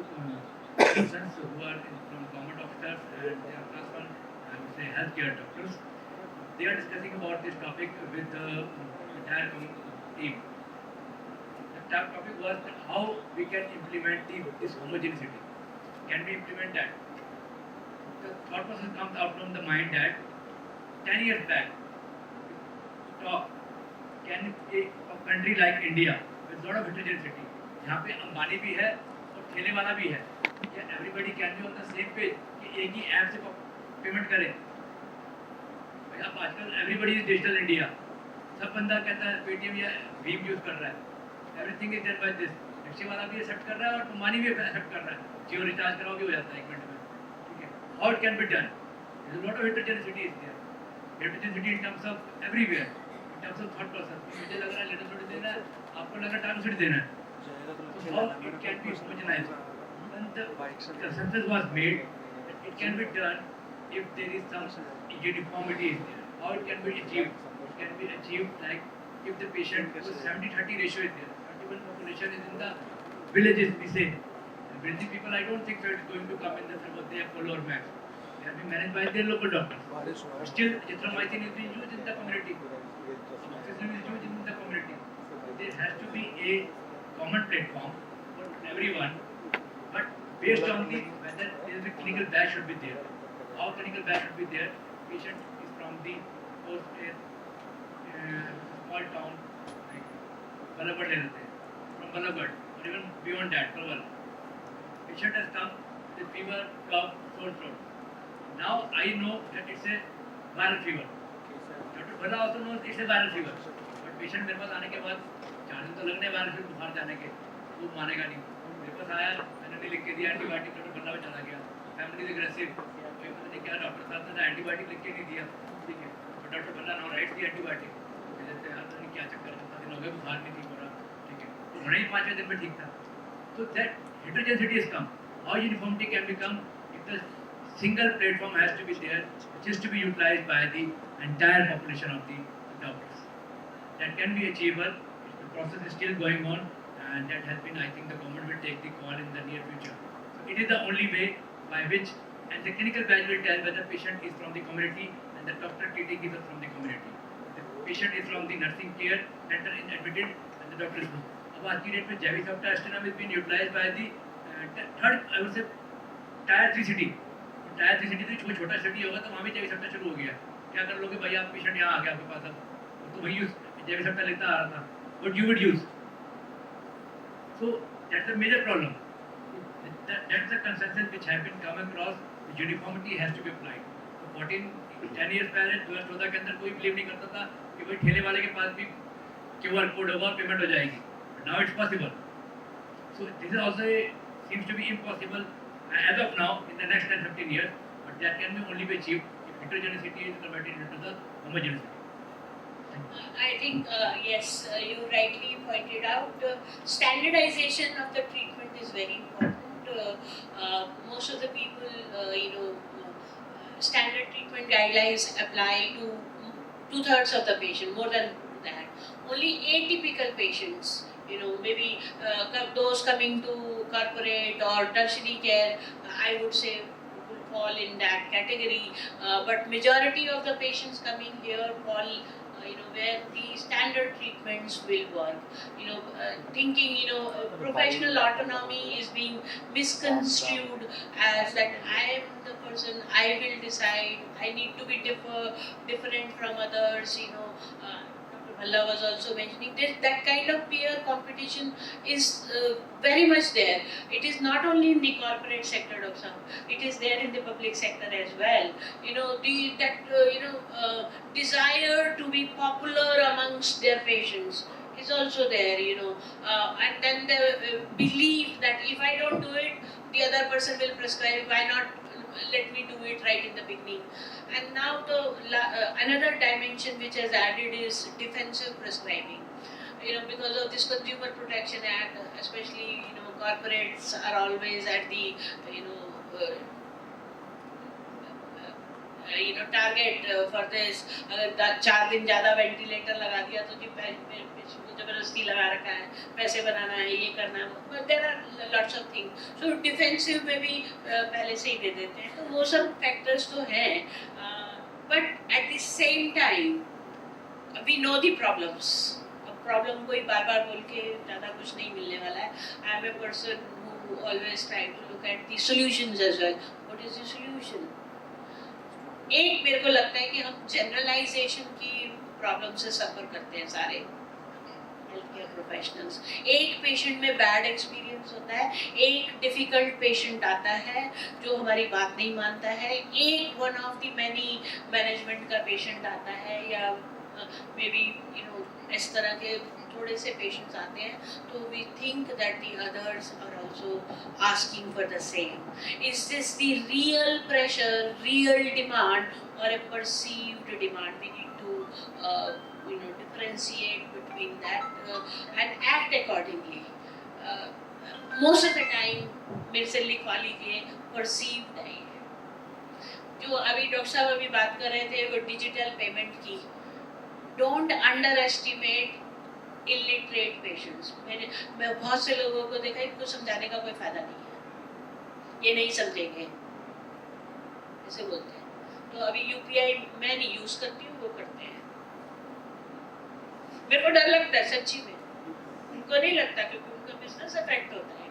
persons who are from government officers and they are plus one, I would say, healthcare doctors. They are discussing about this topic with the entire team. The topic was that how we can implement this homogeneity. Can we implement that? The thought process comes out from the mind that 10 years back, talk, can a country like India with lot of heterogeneity, जहाँ पे अंबानी भी है और ठेले वाला भी है, क्या everybody can be on the same page कि एक ही ऐप से पेमेंट करें? भाई अब आजकल everybody is digital India, सब बंदा कहता है पेटीएम या भीम यूज कर रहा है, everything is done by this. Taxi वाला भी एक्सेप्ट कर रहा है और अंबानी भी एक्सेप्ट कर रहा है. जियो रिचार्ज कराओ भी हो जाता है 1 मिनट में. ठीक है, how it can be done? There is lot of heterogeneity is there. Heterogeneity in terms of everywhere, in terms of thought process. मुझे लग रहा है लेटर थोड़ी देना है, आपको लग रहा है टाइम थोड़ी देना है. So how it can be homogenized? And the consensus was made that it can be done if there is some uniformity is there. How it can be achieved? It can be achieved like if the patient, 70-30 ratio is there. 31 population is in the villages, we say. Busy people, I don't think so it's going to come in the form of their Apollo or Max. They are being managed by their local doctors. Still, azithromycin is being used in the community. Amoxicillin is used in the community. There has to be a common platform for everyone, but based on the whether there is a clinical batch should be there. How clinical batch should be there? Patient is from the post small town like Balagad ले लेते हैं, from Balagad or even beyond that, Palwal. Patient has come with fever, cough, sore throat. Now I know that it's a viral fever. Dr. Bhala also knows it's a viral fever. But patient मेरे पास आने के बाद 4 दिन तो लगने वाले फिर बुखार जाने के, वो मानेगा नहीं. मेरे पास आया, मैंने नहीं लिख के दिया एंटीबायोटिक, डॉक्टर बल्ला में चला गया. Family is aggressive. मैंने क्या डॉक्टर साहब ने एंटीबायोटिक लिख के नहीं दिया. ठीक है, तो डॉक्टर बल्ला नाउ राइट्स दी एंटीबायोटिक. कहते हैं यार क्या चक्कर है, 7 दिन हो गए बुखार नहीं ठीक हो रहा. ठीक है, तो होने ही 5वें दिन में ठीक था. So that heterogeneity has come. How uniformity can become if the single platform has to be there, which is to be utilized by the entire population of the doctors. That can be achievable. The process is still going on, and that has been, I think, the government will take the call in the near future. So it is the only way by which, and the clinical batch will tell whether patient is from the community and the doctor treating is from the community. The patient is from the nursing care center is admitted, and the doctor is from. अब आज की date में जैविसप्टा एस्टेनम is been utilized by the third, I would say, tier 3 city. Tier 3 city से छोटा city होगा तो वहाँ भी जैविसप्टा शुरू हो गया. क्या कर लोगे भाई, आप पेशेंट यहाँ आ गया आपके पास, अब तो वही जैविसप्टा लिखता आ रहा था, but you would use. So that's the major problem. That's the consensus which have been come across. Uniformity has to be applied. 10 years पहले 2014 के अंदर कोई बिलीव नहीं करता था कि भाई ठेले वाले के पास भी QR कोड होगा और पेमेंट हो जाएगी. Now it's possible. So this is also seems to be impossible as of now in the next 10-15 years, but that can be only be achieved if heterogeneity is converted into the homogeneity. I think yes, you rightly pointed out. Standardization of the treatment is very important. Most of the people, standard treatment guidelines apply to 2/3 of the patient, more than that. Only atypical patients, maybe those coming to corporate or tertiary care, I would say will fall in that category. But majority of the patients coming here fall, where the standard treatments will work. Thinking, professional autonomy is being misconstrued as that I am the person, I will decide, I need to be different from others. Dr. Bhalla was also mentioning, that kind of peer competition is very much there. It is not only in the corporate sector of some, it is there in the public sector as well. Desire to be popular amongst their patients is also there, and then the belief that if I don't do it, the other person will prescribe. Why not let me do it right in the beginning? And now another dimension which has added is defensive prescribing. Because of this Consumer Protection Act, especially corporates are always at the target for this. अगर 4 दिन ज़्यादा ventilator लगा दिया तो जी जबरदस्ती लगा रखा है, पैसे बनाना है, ये करना है. There are lots of things. So defensive में भी पहले से ही दे देते हैं. तो वो सब फैक्टर्स तो हैं, but at the same time we know the problems. अब प्रॉब्लम कोई बार बार बोल के ज़्यादा कुछ नहीं मिलने वाला है. I am a person who always try to look at the solutions as well. What is the solution? एक मेरे को लगता है कि हम जनरलाइजेशन की प्रॉब्लम से सफर करते हैं सारे हेल्थ केयर प्रोफेशनल्स. एक पेशेंट में बैड एक्सपीरियंस होता है, एक डिफिकल्ट पेशेंट आता है जो हमारी बात नहीं मानता है, एक one of the many management का पेशेंट आता है, या मे बी इस तरह के थोड़े से पेशेंट्स आते हैं, तो we think that the others are also asking for the same. Is this the real pressure, real demand, or a perceived demand? We need to differentiate between that and act accordingly. Most of the time मेरे से लिखवा लीजिए, perceived है. जो अभी doctor साहब अभी बात कर रहे थे वो डिजिटल पेमेंट की. Don't under estimate illiterate patients. मैं बहुत से लोगों को देखा, इनको समझाने का कोई फायदा नहीं है, ये नहीं समझेंगे, ऐसे बोलते हैं. तो अभी यूपीआई मैं नहीं यूज करती हूँ, वो करते हैं. मेरे को डर लगता है सच्ची में. उनको नहीं लगता क्योंकि उनका बिजनेस अफेक्ट होता है,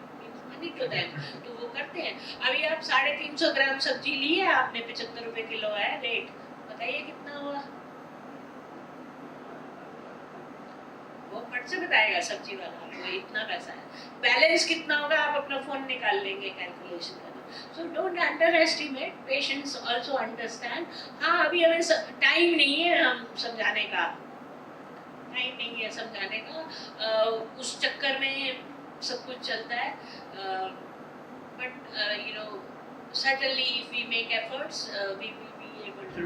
मनी टू देम, तो वो करते हैं. अभी आप 350 ग्राम सब्जी ली है आपने, 75 रुपए किलो है रेट, बताइए कितना हुआ? वो फट से बताएगा सब्जी वाला आपको इतना पैसा है. बैलेंस कितना होगा आप अपना फोन निकाल लेंगे कैलकुलेशन करना. So don't under estimate. Patients also understand. हाँ, अभी हमें टाइम नहीं है, हम समझाने का टाइम नहीं है समझाने का. उस चक्कर में सब कुछ चलता है. But certainly if we make efforts, we will be able to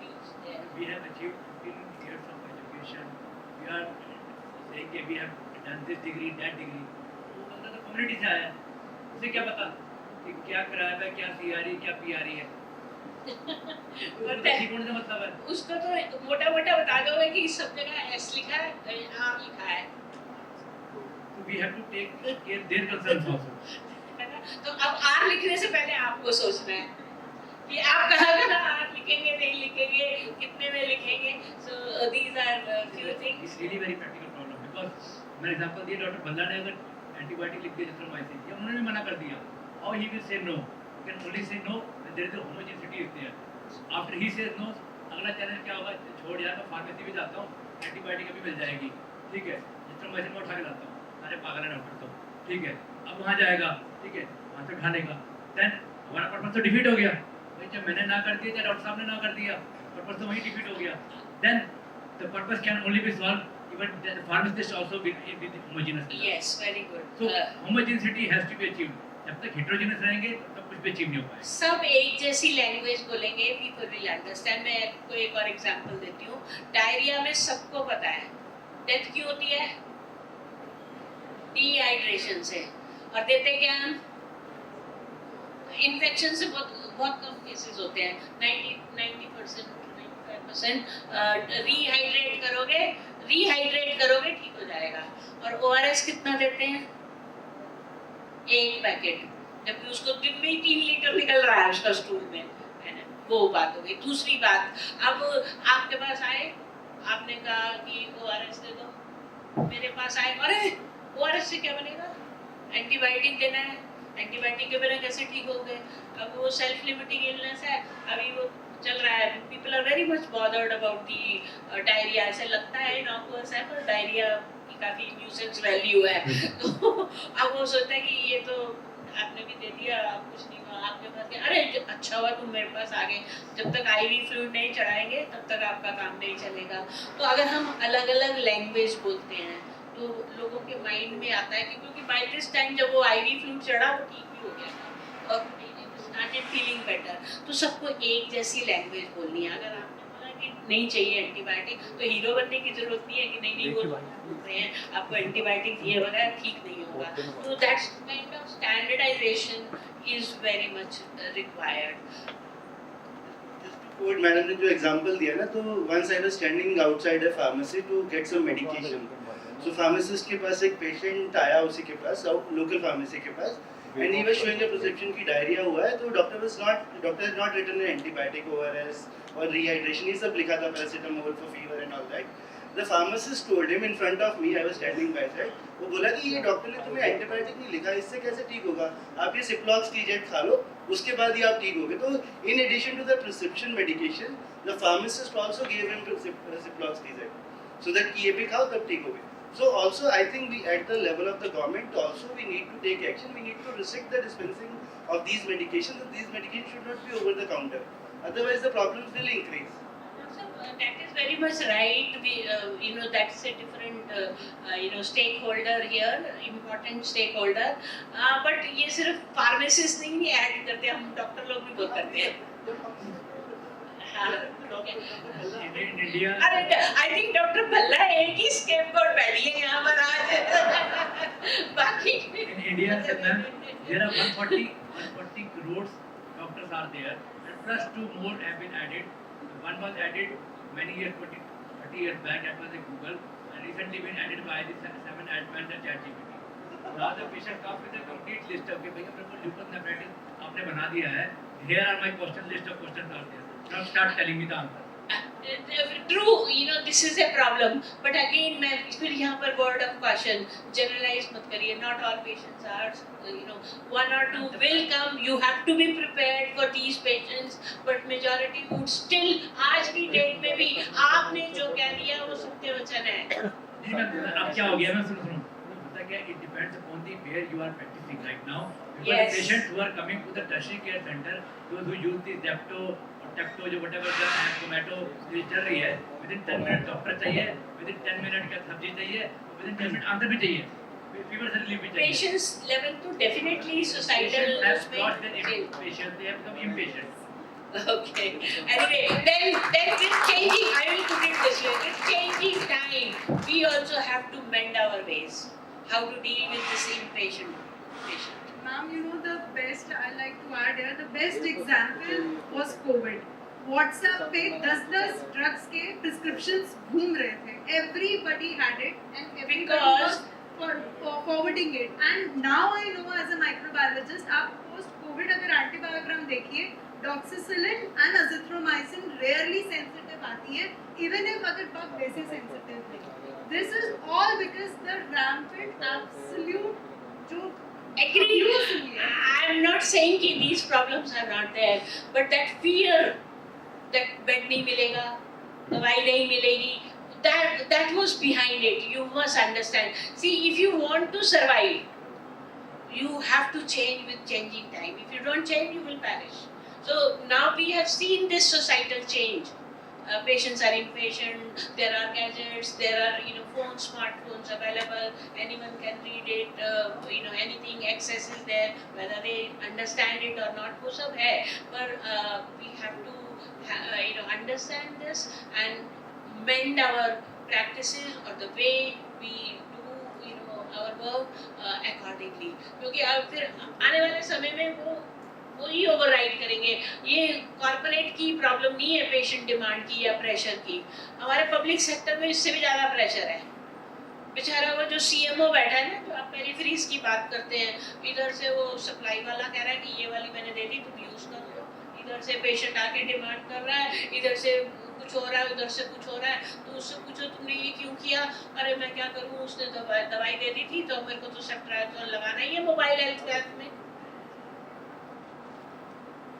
reach there. We have achieved 15 years of education. We are saying that we have done this degree, that degree. वो बंदा तो कम्युनिटी से आया है, उसे क्या पता कि क्या कराया है, क्या सीआरई, क्या पीआरई है. कौन सा मतलब है? उसको तो मोटा मोटा बता दोगे कि सब जगह एस लिखा है, आर लिखा है. So we have to take care their concerns also. तो अब आर लिखने से पहले आपको सोचना है कि आप कहाँ आर लिखेंगे, नहीं लिखेंगे, कितने में लिखेंगे. So these are few things. It's really very practical problem because मैं एग्जांपल दिया, डॉक्टर भल्ला ने अगर एंटीबायोटिक लिख दिया जिथ्रोमाइसिन, या उन्होंने भी मना कर दिया, how he will say no? He can only say no when there is a homogeneity is there. After he says no, अगला चैलेंज क्या होगा? छोड़ यार, मैं फार्मेसी में जाता हूँ, एंटीबायोटिक अभी मिल जाएगी, ठीक है, जिथ्रोमाइसिन में उठा के लाता हूँ. अरे पागल है डॉक्टर तो, ठीक है. अब वहाँ जाएगा, ठीक है, वहाँ से उठा लेगा. देन हमारा पर्पस तो डिफीट हो गया. भाई जब मैंने ना कर दिया, या डॉक्टर साहब ने ना कर दिया, पर्पस तो वहीं डिफीट हो गया. Then the purpose can only be solve even the pharmacist also with homogeneous. Yes, very good. So homogeneity has to be achieved. जब तक heterogeneous रहेंगे तब कुछ भी अचीव नहीं हो पाएगा. सब एक जैसी लैंग्वेज बोलेंगे, people will understand. मैं आपको एक और एग्जांपल देती हूँ. डायरिया में सबको पता है डेथ क्यों होती है? डिहाइड्रेशन से. और देते क्या हम? इन्फेक्शन से बहुत कम केसेस होते हैं. 90% 95% रिहाइड्रेट करोगे ठीक हो जाएगा. और ORS कितना देते हैं? 1 पैकेट, जबकि उसको दिन में ही 3 लीटर निकल रहा है उसका स्टूल में, है ना. वो बात हो गई. दूसरी बात, अब आपके पास आए, आपने कहा कि ORS दे दो, मेरे पास आए, अरे ORS से क्या बनेगा? एंटीबायोटिक देना है, एंटीबायोटिक के बिना कैसे ठीक हो गए? अब वो सेल्फ लिमिटिंग इलनेस है, अभी वो चल रहा है, people are very much bothered about the diarrhoea. ऐसे लगता है इनॉकुअस है पर डायरिया की काफ़ी न्यूसेंस वैल्यू है। तो अब वो सोचता है कि ये तो आपने भी दे दिया, अब कुछ नहीं हुआ, आपके पास क्या, अरे अच्छा हुआ तुम मेरे पास आ गए, जब तक आईवी फ्लूइड नहीं चढ़ाएंगे तब तक आपका काम नहीं चलेगा। तो अगर हम अलग अलग लैंग्वेज बोलते हैं तो लोगों के माइंड में आता है कि क्योंकि बाय दिस टाइम जब वो आईवी फ्लूइड चढ़ा वो ठीक भी हो गया था और स्टार्टेड फीलिंग बेटर। तो सबको एक जैसी लैंग्वेज बोलनी है। अगर आपने बोला कि नहीं चाहिए एंटीबायोटिक तो हीरो बनने की जरूरत नहीं है कि नहीं वो बोल रहे हैं आपको एंटीबायोटिक दिए बगैर ठीक नहीं होगा। तो that's kind of standardization is very much required. कोड मैडम ने जो एग्जांपल दिया ना, तो once I was standing outside a pharmacy to get some medication. So pharmacist के पास एक पेशेंट आया, उसी के पास लोकल फार्मेसी के पास, and he was showing a prescription की डायरिया हुआ है। तो doctor has not written an antibiotic, ORS और रिहाइड्रेशन, ये सब लिखा था, paracetamol for fever and all that. The pharmacist told him in front of me, I was standing by side, वो बोला कि ये डॉक्टर ने तुम्हें एंटीबायोटिक नहीं लिखा, इससे कैसे ठीक होगा, आप ये सिप्लॉक्स की जेट खा लो, उसके बाद ही आप ठीक होगे। तो in addition to the prescription medication, the pharmacist also give him Ciplox की जेट, सो दैट ये भी खाओ तब ठीक होगे। So also I think we at the level of the government also we need to take action. We need to restrict the dispensing of these medications, and these medications should not be over the counter. Otherwise the problems will increase. That is very much right. We, that's a different, stakeholder here, important stakeholder. But ये सिर्फ pharmacist नहीं add करते, हम doctor लोग भी बहुत करते हैं। हाँ, in India, अरे I think डॉक्टर भल्ला एक ही scapegoat बैठी है यहाँ पर आज। बाकी in India, ma'am, there are 140 crores doctors are there, and plus 2 more have been added. One was added many years, 30 years back, that was a Google, and recently been added by the 7 advanced and ChatGPT. Now the patient comes with a complete list of, भैया मेरे को lupus nephritis आपने बना दिया है, here are my question list of questions are there. Now start telling me the answer. True, this is a problem. But again, मैं फिर यहाँ पर word of caution, generalize मत करिए. Not all patients are, one or two will come. You have to be prepared for these patients. But majority would still, आज की date में भी आपने जो कह दिया वो सत्य वचन है. जी मैं अब क्या हो गया, मैं सुनो पता क्या, it depends upon the where you are practicing right now. Because Yes. the patients who are coming to the tertiary care center, those who use the Zepto or Tepto, जो whatever the Zomato जो चल रही है, within 10 minutes doctor चाहिए, within 10 minutes का सब्जी चाहिए, within 10 minutes answer भी चाहिए, fever से relief भी चाहिए. Patients level to definitely societal. Patients have lost their impatience, they have become impatient. Okay. Anyway, then with changing, I will put it this way: with changing time, we also have to mend our ways. How to deal with this impatient patient. Ma'am, the best I like to add here, the best example was COVID. WhatsApp पे 10 drugs के prescriptions घूम रहे थे. Everybody had it and everybody was forwarding it. And now I know as a microbiologist, आप post COVID अगर antibiogram देखिए, doxycycline and azithromycin rarely sensitive आती है, even if अगर bug वैसे sensitive है. This is all because the rampant absolute जो Agree. abuse हुई है. I am not saying कि these problems are not there, but that fear that bed नहीं मिलेगा, दवाई नहीं मिलेगी, that was behind it. You must understand. See, if you want to survive, you have to change with changing time. If you don't change, you will perish. So now we have seen this societal change. Patients are impatient. There are gadgets. There are phones, smartphones available. Anyone can read it. Anything access is there. Whether they understand it or not, वो सब है. But we have to understand this and mend our practices or the way we do our work accordingly. क्योंकि अब फिर आने वाले समय में वो ही ओवरराइड करेंगे. ये कॉर्पोरेट की प्रॉब्लम नहीं है पेशेंट डिमांड की या प्रेशर की. हमारे पब्लिक सेक्टर में इससे भी ज़्यादा प्रेशर है. बेचारा वो जो CMO बैठा है ना, जो आप पेरिफेरीज की बात करते हैं, इधर से वो सप्लाई वाला कह रहा है कि ये वाली मैंने दे दी तुम यूज़ कर लो, इधर से पेशेंट आके डिमांड कर रहा है, इधर से कुछ हो रहा है, उधर से कुछ हो रहा है, तो उससे पूछो तुमने ये क्यों किया, अरे मैं क्या करूँ, उसने दवाई दे दी थी तो मेरे को तो सेफ्ट्राइजोल लगाना ही है मोबाइल हेल्थ में.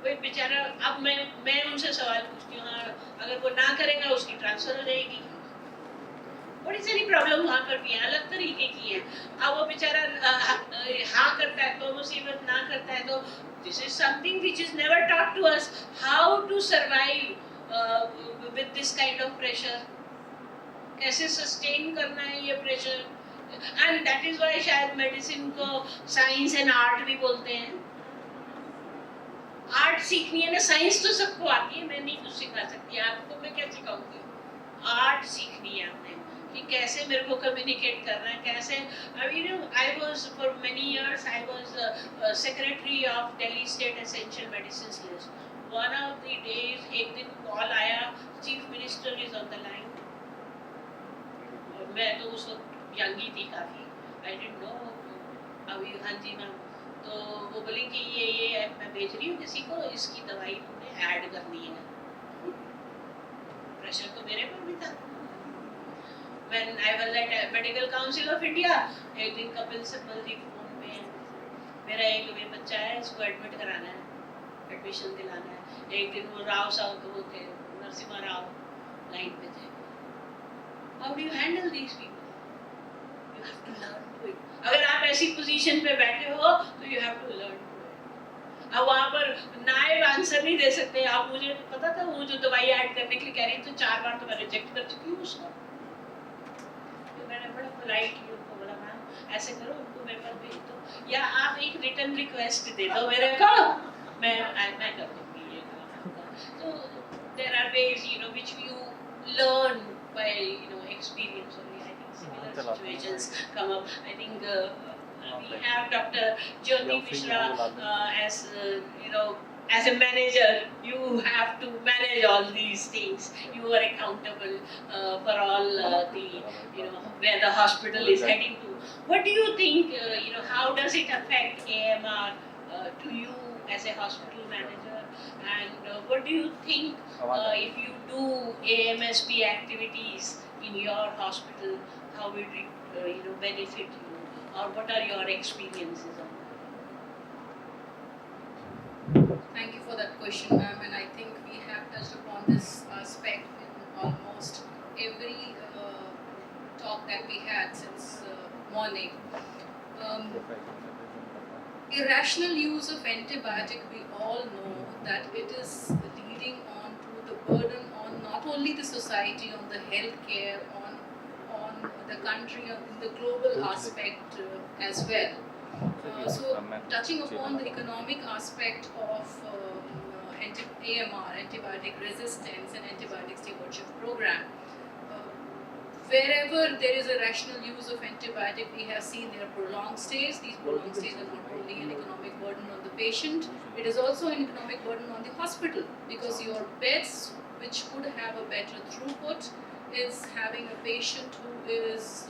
कोई बेचारा, अब मैं उनसे सवाल पूछती हूँ, हाँ अगर वो ना करेगा उसकी ट्रांसफर हो जाएगी, बड़ी सारी प्रॉब्लम वहाँ पर भी है, अलग तरीके की है। अब वो बेचारा हाँ करता है तो मुसीबत, ना करता है तो this is something which is never taught to us, how to survive with this kind of pressure, कैसे सस्टेन करना है ये pressure. And that is why शायद मेडिसिन को साइंस एंड आर्ट भी बोलते हैं। आर्ट सीखनी है ना, साइंस तो सबको आती है, मैं नहीं कुछ सिखा सकती, आपको मैं क्या सिखाऊंगी, आर्ट सीखनी है आपने कि कैसे मेरे को कम्युनिकेट करना है, कैसे। I know I was for many years I was secretary of Delhi state essential medicines list. One of the days एक दिन कॉल आया, chief minister is on the line, और मैं तो उस वक्त यंग ही थी काफ़ी, आई डिडंट नो अभी। हाँ जी मैम, तो वो बोली कि ये मैं भेज रही हूँ किसी को, इसकी दवाई तुमने ऐड करनी है। प्रेशर तो मेरे पर भी था। When I was at Medical Council of India, एक दिन कपिल सिब्बल जी फोन पे हैं, मेरा एक बच्चा है, इसको एडमिट कराना है, एडमिशन दिलाना है। एक दिन वो राव साहब वो थे, नरसिम्हा राव लाइन पे थे। How do you handle these people? You have to learn to it. अगर आप ऐसी पोजीशन पे बैठे हो तो you have to learn to it. अब वहाँ पर नायब आंसर नहीं दे सकते। आप, मुझे पता था वो जो दवाई ऐड करने के लिए कह रही तो 4 बार तो मैं रिजेक्ट कर चुकी हूँ उसको। तो मैंने बड़ा पोलाइटली उनको बोला, मैम ऐसे करो, उनको मेरे पास भेज दो, या आप एक रिटर्न रिक्वेस्ट दे दो मेरे को, मैं कर दूँगी ये काम। तो there are ways, you know, which you learn by, you know, experience only. I think similar situations come up. I think we have Dr. Jyoti Mishra as you know, as a manager, you have to manage all these things. You are accountable for all the, you know, where the hospital is heading to. What do you think? You know, how does it affect AMR to you as a hospital manager? And what do you think if you do AMSP activities in your hospital, how will it you know, benefit you, or what are your experiences on that? Thank you for that question, ma'am, and I think we have touched upon this aspect in almost every talk that we had since morning. Irrational use of antibiotic, we all know that it is leading on to the burden on not only the society, on the healthcare, on the country, in the global aspect as well. So touching upon the economic aspect of AMR, antibiotic resistance and antibiotic stewardship program, wherever there is a rational use of antibiotic, we have seen there are prolonged stays. These prolonged stays are not only an economic burden on the patient, it is also an economic burden on the hospital, because your beds, which could have a better throughput, is having a patient whose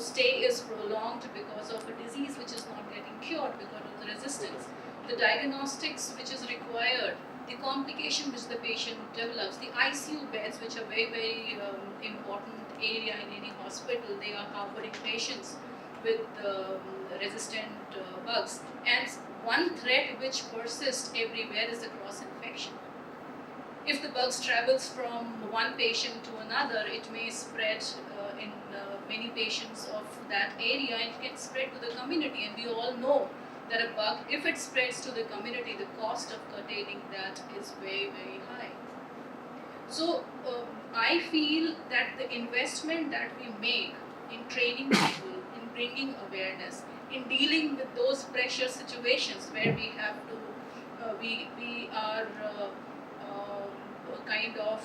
stay is prolonged because of a disease which is not getting cured because of the resistance. The diagnostics which is required, the complication which the patient develops, the ICU beds, which are very, very important area in any hospital, they are harboring patients with resistant bugs. And one threat which persists everywhere is the cross infection. If the bugs travels from one patient to another, it may spread in many patients of that area, and it can spread to the community. And we all know that a bug, if it spreads to the community, the cost of curtailing that is very, very high. So I feel that the investment that we make in training people, in bringing awareness, in dealing with those pressure situations where we have to, we are kind of,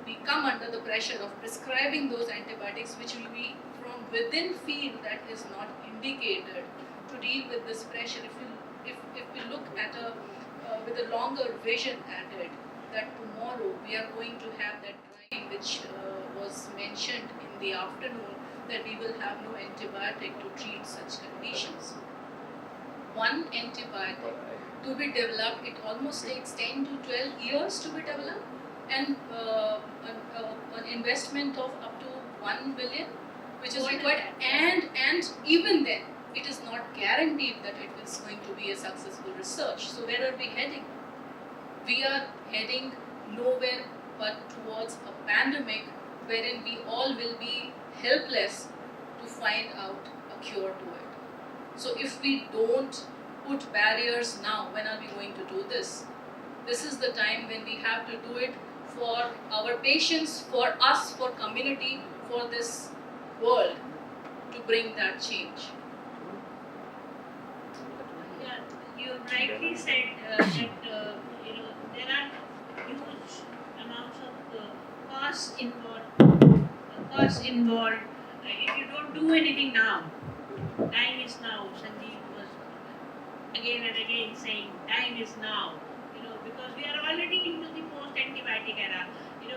we come under the pressure of prescribing those antibiotics which we from within feel that is not indicated to deal with this pressure. If we look at with a longer vision at it, that tomorrow we are going to have that drive which was mentioned in the afternoon, that we will have no antibiotic to treat such conditions. One antibiotic to be developed, it almost takes 10 to 12 years to be developed, and an investment of up to 1 billion, which is required, and even then, it is not guaranteed that it is going to be a successful research. So where are we heading? We are heading nowhere but towards a pandemic wherein we all will be helpless to find out a cure to it. So if we don't put barriers now, when are we going to do this? This is the time when we have to do it for our patients, for us, for community, for this world to bring that change. Yeah, you rightly said that there are huge amounts of costs involved. Costs involved. If you don't do anything now, time is now. Sanjeev was again and again saying, time is now. Because we are already into the post-antibiotic era.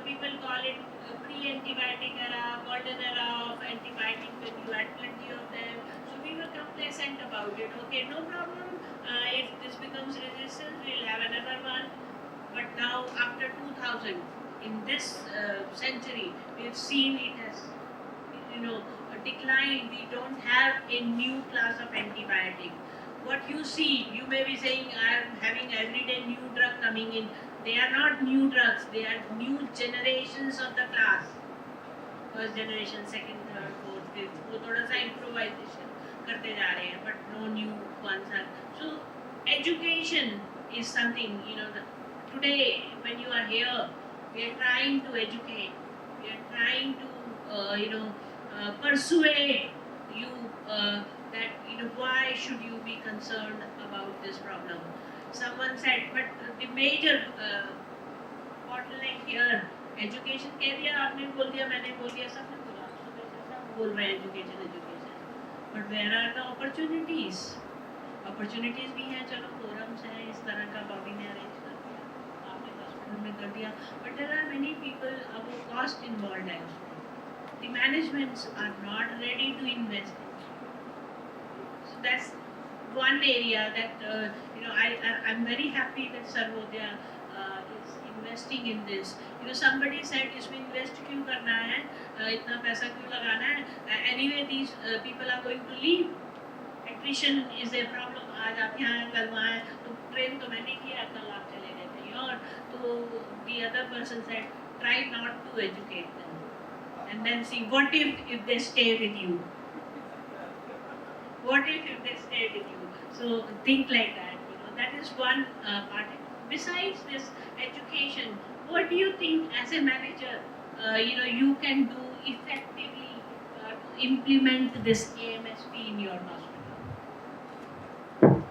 People call it pre-antibiotic era, golden era of antibiotic when you had plenty of them. So we were complacent about it. Okay, no problem. If this becomes resistant, we'll have another one. But now, after 2000, in this century, we've seen it has, declined. We don't have a new class of antibiotic. What you see, you may be saying, I am having everyday new drug coming in. They are not new drugs, they are new generations of the class. First generation, second, third, fourth, fifth. वो थोड़ा सा improvisation करते जा रहे हैं, but no new ones are. So education is something, today when you are here, we are trying to educate. We are trying to, persuade you that why should you be concerned about this problem. Someone said, but the major bottleneck here, education कह दिया आपने बोल दिया मैंने बोल दिया सबने बोला सब बोल रहे हैं education. But where are the opportunities? Opportunities भी हैं, चलो forums हैं, इस तरह का बॉबी ने अरेंज कर दिया, आपने हॉस्पिटल में कर दिया. But there are many people, अब वो cost involved है उसमें. The managements are not ready to invest. So that's one area that I'm very happy that Sarvodaya is investing in this. Somebody said इसमें invest क्यों करना है, इतना पैसा क्यों लगाना है? Anyway, these people are going to leave. Attrition is a problem. आज आप यहाँ हैं, कल वहाँ हैं, तो ट्रेन तो मैंने किया, कल आप चले गए कहीं और. तो the other person said, try not to educate them. And then see, what if they stay with you? What if they stay with you? So think like that. That is one part. Besides this education, what do you think as a manager, you can do effectively to implement this AMSP in your hospital?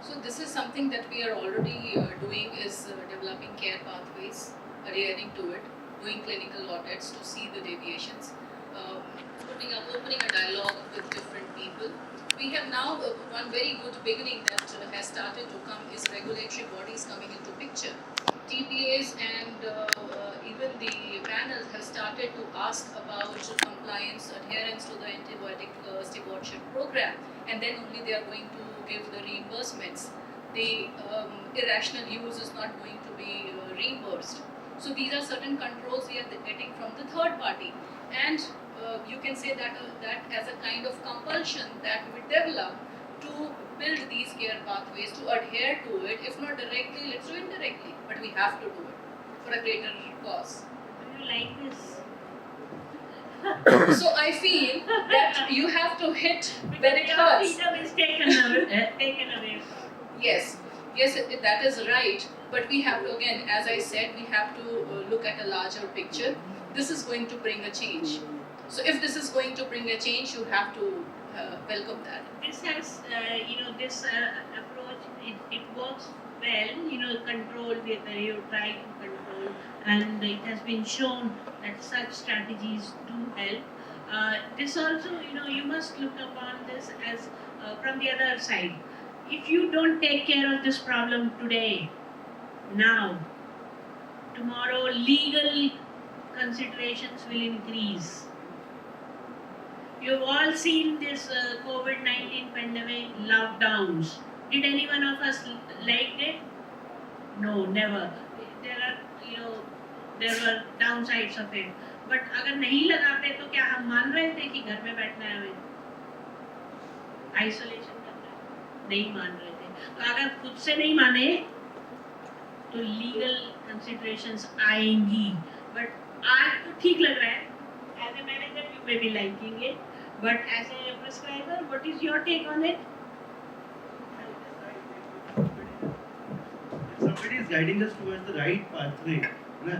So this is something that we are already doing is developing care pathways, adhering to it, doing clinical audits to see the deviations, opening a dialogue with different people. We have now one very good beginning that has started to come is regulatory bodies coming into picture. TPAs and even the panels have started to ask about compliance, adherence to the antibiotic stewardship program, and then only they are going to give the reimbursements. The irrational use is not going to be reimbursed. So these are certain controls we are getting from the third party, and you can say that as a kind of compulsion that we develop to build these care pathways, to adhere to it, if not directly, let's do indirectly, but we have to do it for a greater cause. Do you like this? So I feel that you have to hit where it hurts. Freedom is taken away from. Yes, that is right. But we have to, again, as I said, we have to look at a larger picture. This is going to bring a change. So if this is going to bring a change, you have to welcome that. This has, this approach, it works well, control, where you try to control, and it has been shown that such strategies do help. This also, you must look upon this as from the other side. If you don't take care of this problem today, now, tomorrow legal considerations will increase. You've all seen this COVID-19 pandemic lockdowns. Did any one of us like it? No, never. There were downsides of it. But अगर नहीं लगाते तो क्या हम मान रहे थे कि घर में बैठना है हमें? Isolation करना है? नहीं मान रहे थे. तो अगर खुद से नहीं माने तो लीगल कंसिडरेशंस आएंगी, बट आज तो ठीक लग रहा है. As a manager you may be liking it, but as a prescriber what is your take on it? Somebody is guiding us towards the right pathway. na,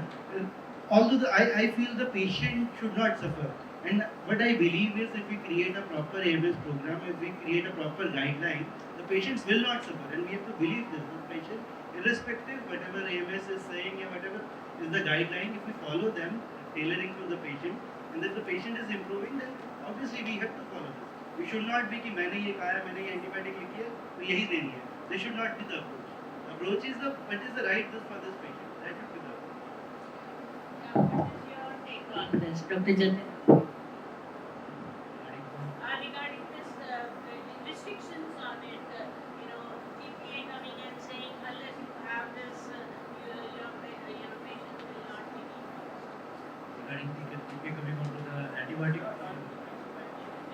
Although I feel the patient should not suffer. And what I believe is if we create a proper AMS program, if we create a proper guideline, the patients will not suffer. And we have to believe this. The patient, irrespective whatever AMS is saying or whatever is the guideline, if we follow them, tailoring to the patient, and if the patient is improving, then obviously we have to follow this. We should not be कि मैंने ये कहा है, मैंने ये antibiotic लिखी है, तो यही देनी है. This should not be the approach. Approach is what is the right this for this patient. That should be the approach. Now, what is your take on this, Dr. Jatin? Regarding this restrictions on it, TPA coming and saying unless you have this, your patient will not be Regarding the TPA coming onto the antibiotic,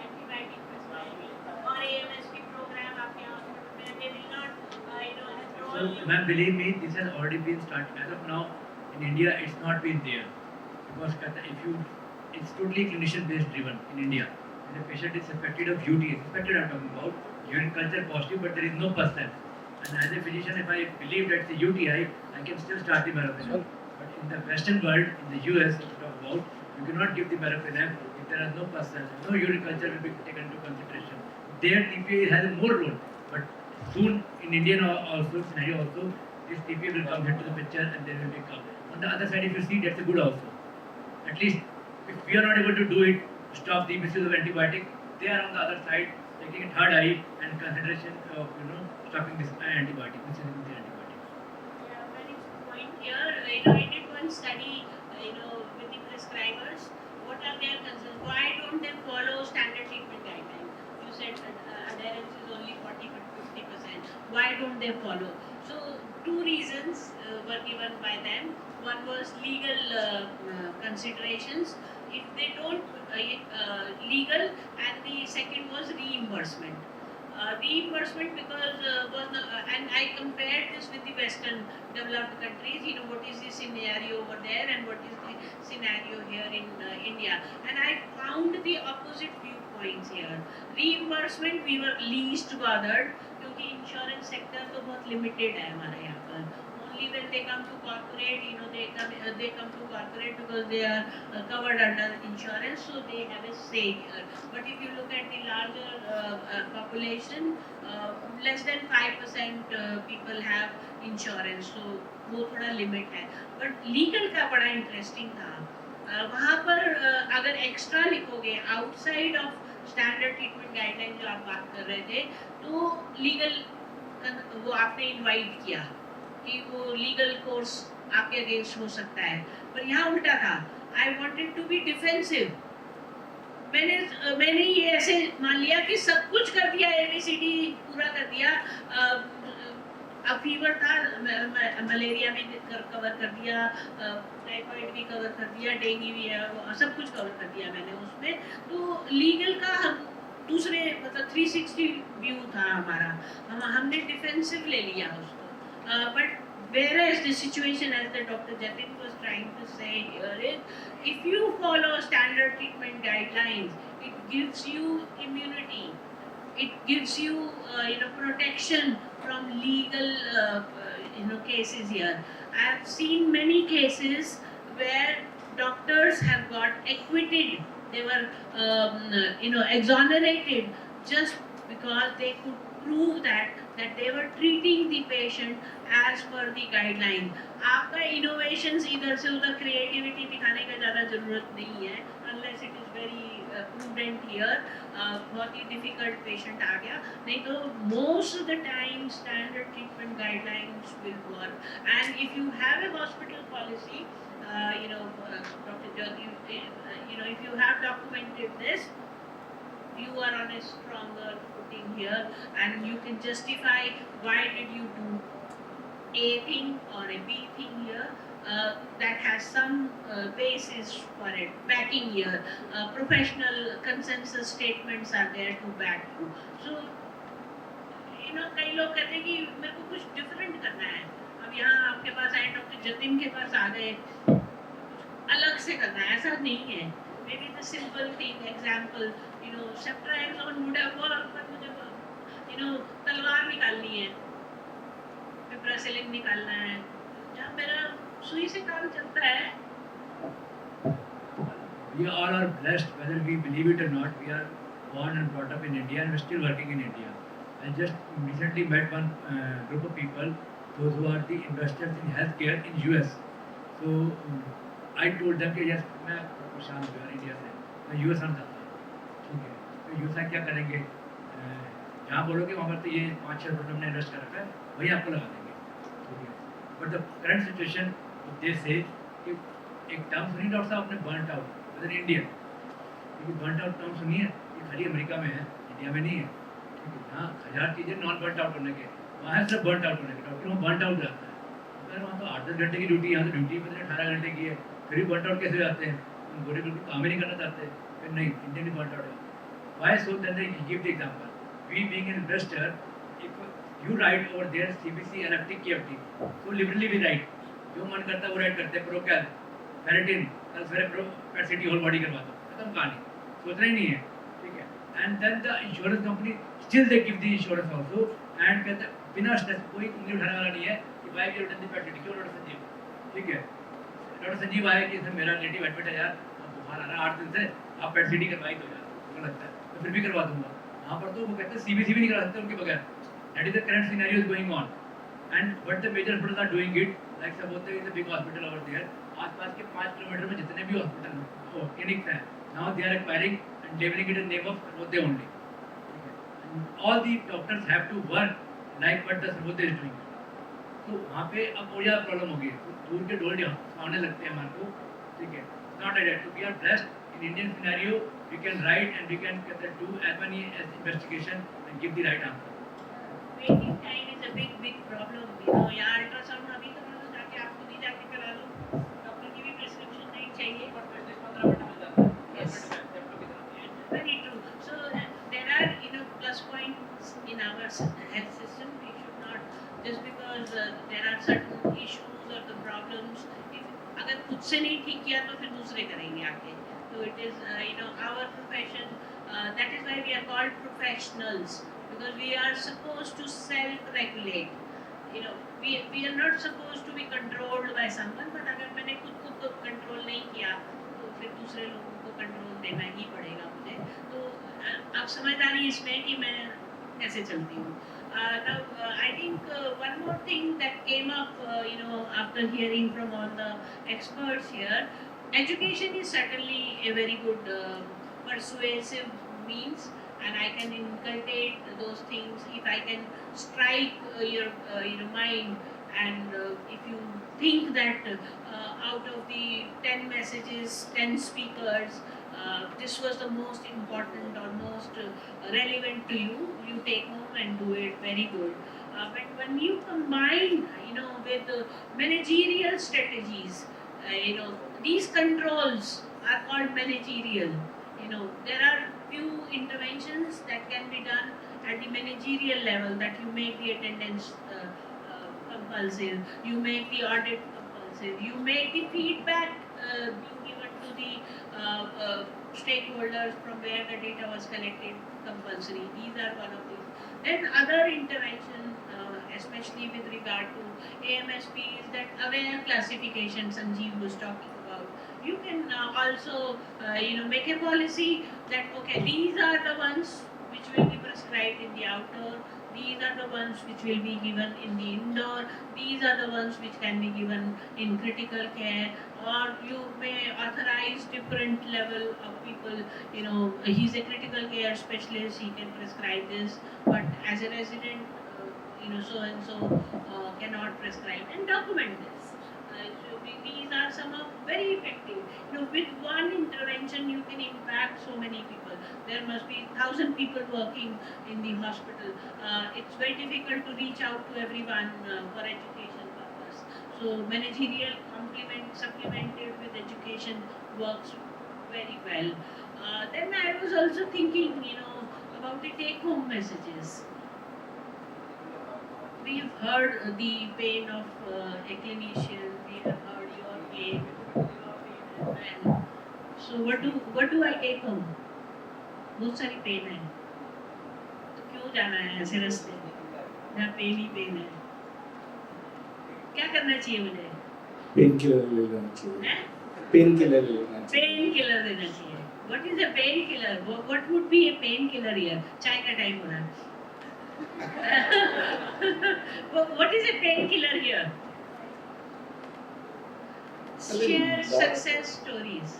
antibiotic prescribing or AMSP program आपके hospital में, they will not, so enroll you. ma'am, believe me, this has already been started. As of now, in India, it's not been there because it's totally clinician based driven in India. If the patient is suspected of UTI, suspected I'm talking about, urine culture positive, but there is no pus test. And as a physician, if I believe that's a UTI, I can still start the meropenem. But in the Western world, in the US, if you talk about, you cannot give the meropenem if there are no pus cells, no urine culture will be taken into consideration. There, TPA has a more role, but soon in Indian also scenario also, this TPA will come into the picture and there will be come. On the other side, if you see, that's a good also. At least if we are not able to do it, stop the misuse of antibiotic, they are on the other side taking a third eye and consideration of stopping this antibiotic, misusing the antibiotic. Yeah, very good point here. I did one study, with the prescribers. What are their concerns? Why don't they follow standard treatment guidelines? You said adherence is only 40-50%. Why don't they follow? So two reasons were given by them. One was legal considerations. If they don't legal, and the second was reimbursement. Reimbursement because and I compared this with the Western developed countries. What is the scenario over there and what is the scenario here in India, and I found the opposite viewpoints here. Reimbursement we were least bothered क्योंकि insurance sector तो बहुत limited है हमारे यहाँ पर. Only when they come to corporate, they come to corporate because they are covered under insurance, so they have a say here. But if you look at the larger population, less than 5% people have insurance, so वो थोड़ा limit है. But legal का बड़ा interesting था. वहाँ पर अगर extra लिखोगे outside of standard treatment guidelines जो आप बात कर रहे थे, तो legal वो आपने invite किया कि वो लीगल कोर्स आपके अगेंस्ट हो सकता है, पर यहाँ उल्टा था. I wanted to be defensive. मैंने ये ऐसे मान लिया कि सब कुछ कर दिया, ABCD पूरा कर दिया. अब फीवर था, मलेरिया भी कवर कर दिया, टाइफाइड भी कवर कर दिया, डेंगू भी है, सब कुछ कवर कर दिया मैंने उसमें. तो लीगल का हम दूसरे 360 व्यू था हमारा. हमने डिफेंसिव ले लिया उसको. But whereas the situation, as the Dr. Jatin was trying to say here, is if you follow standard treatment guidelines, it gives you immunity, it gives you protection from legal cases here. I have seen many cases where doctors have got acquitted. They were exonerated just because they could prove that they were treating the patient as per the guideline. आपका innovations इधर से उधर creativity दिखाने का ज़्यादा ज़रूरत नहीं है, unless it is very prudent here. बहुत ही difficult patient आ गया, नहीं तो most of the time standard treatment guidelines will work. And if you have a hospital policy, Dr. Jyoti, if you have documented this, you are on a stronger footing here, and you can justify why did you do A thing or a B thing here. That has some basis for it, backing here. Professional consensus statements are there to back you. So, कई लोग कहते हैं कि मेरे को कुछ different करना है. अब यहाँ आपके पास आए डॉक्टर जतिन के पास आ गए, अलग से करना है ऐसा नहीं है. Maybe the simple thing, example, ceftriaxone would have worked, but मुझे तलवार निकालनी है, पिपरासिलिन निकालना है, जहाँ मेरा सुई से काम चलता है. We all are blessed, whether we believe it or not. We are born and brought up in India and we're still working in India. I just recently met one group of people, those who are the investors in healthcare in US. So I told them कि yes, मैं परेशान हो गया India से, मैं US आना चाहता हूँ. ठीक है, तो US में क्या करेंगे? जहाँ बोलोगे वहाँ पर तो ये 5-6 करोड़ हमने इन्वेस्ट कर रखा है, वही आपको लगा देंगे. ठीक है, बट द करंट सिचुएशन दे से कि एक टर्म सुनी डॉक्टर साहब आपने बर्नट आउट अदर इंडियन, क्योंकि बर्नट आउट टर्म सुनिए, ये खाली अमेरिका में है, इंडिया में नहीं है. ठीक है, यहाँ 1000 चीज़ें नॉन बर्नट आउट होने के, वहाँ है सिर्फ बर्नट आउट होने के. डॉक्टर वहाँ बर्नट आउट रहता है, अगर वहाँ तो 8-10 घंटे की ड्यूटी, यहाँ तो ड्यूटी 18 घंटे की है, फिर भी बर्नट आउट कैसे जाते हैं? हम गोरे बिल्कुल काम ही नहीं करना चाहते, फिर नहीं इंडियन भी बर्नट आउट है. Why so? Then they give the example. We being an investor, if you write over there CBC, NFT, KFT, so liberally we write. जो मन करता है वो राइट करते हैं. प्रोकैल, फेरेटिन, कल सवेरे प्रोपेसिटी होल बॉडी करवा दो, खत्म कहानी, सोचना ही नहीं है. ठीक है, and then the insurance company still they give the insurance also, and कहते हैं बिना स्ट्रेस, कोई उंगली उठाने वाला नहीं है कि भाई ये रिटर्न दी पैटिटी क्यों डॉक्टर संजीव. ठीक है, डॉक्टर संजीव आए कि सर मेरा रिलेटिव एडमिट है यार, बुखार आ रहा है 8 दिन से, आप पैटिटी करवाई दो यार, मुझे लगता है तो फिर भी करवा दूंगा. वहाँ पर तो वो कहते हैं CBC भी नहीं करा सकते उनके बगैर. That is the current scenario is going on, and but the major hospital are doing it. Like सबोते is a big hospital over there. आसपास के 5 किलोमीटर में जितने भी हॉस्पिटल क्लिनिक्स हैं, now they are acquiring and labelling it in name of Sarvodaya only. All the doctors have to work like what the Sarvodaya is doing. तो वहाँ पे अब और ज़्यादा प्रॉब्लम होगी, दूर के डोल आने लगते हैं हमारे को. ठीक है, नॉट लाइक दैट. तो we are blessed in Indian scenario. We can write and we can do as many as investigation and give the right answer. Waiting time is a big problem. यहाँ ultrasound अभी करा लो, जाके आप खुद ही जाके करा लो, doctor की भी प्रिस्क्रिप्शन नहीं चाहिए. 15 मिनट में जाता है. Yes, very true. So there are plus points in our health system. We should not, just because there are certain issues or the problems, अगर खुद से नहीं ठीक किया तो फिर दूसरे करेंगे आके. So it is, our profession, that is why we are called professionals, because we are supposed to self-regulate. We are not supposed to be controlled by someone, but अगर मैंने खुद को कंट्रोल नहीं किया तो फिर दूसरे लोगों को कंट्रोल देना ही पड़ेगा मुझे. तो आप समझदारी इसमें कि मैं कैसे चलती हूँ. Now, I think one more thing that came up, after hearing from all the experts here, education is certainly a very good persuasive means, and I can inculcate those things if I can strike your mind, and if you think that out of the 10 messages, 10 speakers, this was the most important or most relevant to you, you take home and do it very good. But when you combine, with managerial strategies, these controls are called managerial. There are few interventions that can be done at the managerial level, that you make the attendance compulsive, you make the audit compulsive, you make the feedback being given to the stakeholders from where the data was collected compulsory. These are one of these. Then other intervention, especially with regard to AMSP, is that aware classification Sanjeev was talking about. You can also, make a policy that, okay, these are the ones which will be prescribed in the outdoor, these are the ones which will be given in the indoor, these are the ones which can be given in critical care, or you may authorize different level of people. He's a critical care specialist, he can prescribe this, but as a resident, so and so cannot prescribe, and document this. So these are some of very effective. With one intervention you can impact so many people. There must be 1,000 people working in the hospital. It's very difficult to reach out to everyone for education purpose. So managerial supplemented with education works very well. Then I was also thinking, about the take-home messages. we've heard the pain of a clinician, we have heard your pain as well. So what do I take home? बहुत सारी pen है, तो क्यों जाना है ऐसे रास्ते में जहाँ पेन ही पेन है? क्या करना चाहिए मुझे? पेन किलर ले लेना चाहिए, हैं? पेन किलर ले लेना चाहिए। पेन किलर देना चाहिए। What is a pain killer? What would be a pain killer here? चाय का टाइम हो रहा है। What is a pain killer here? Share success stories.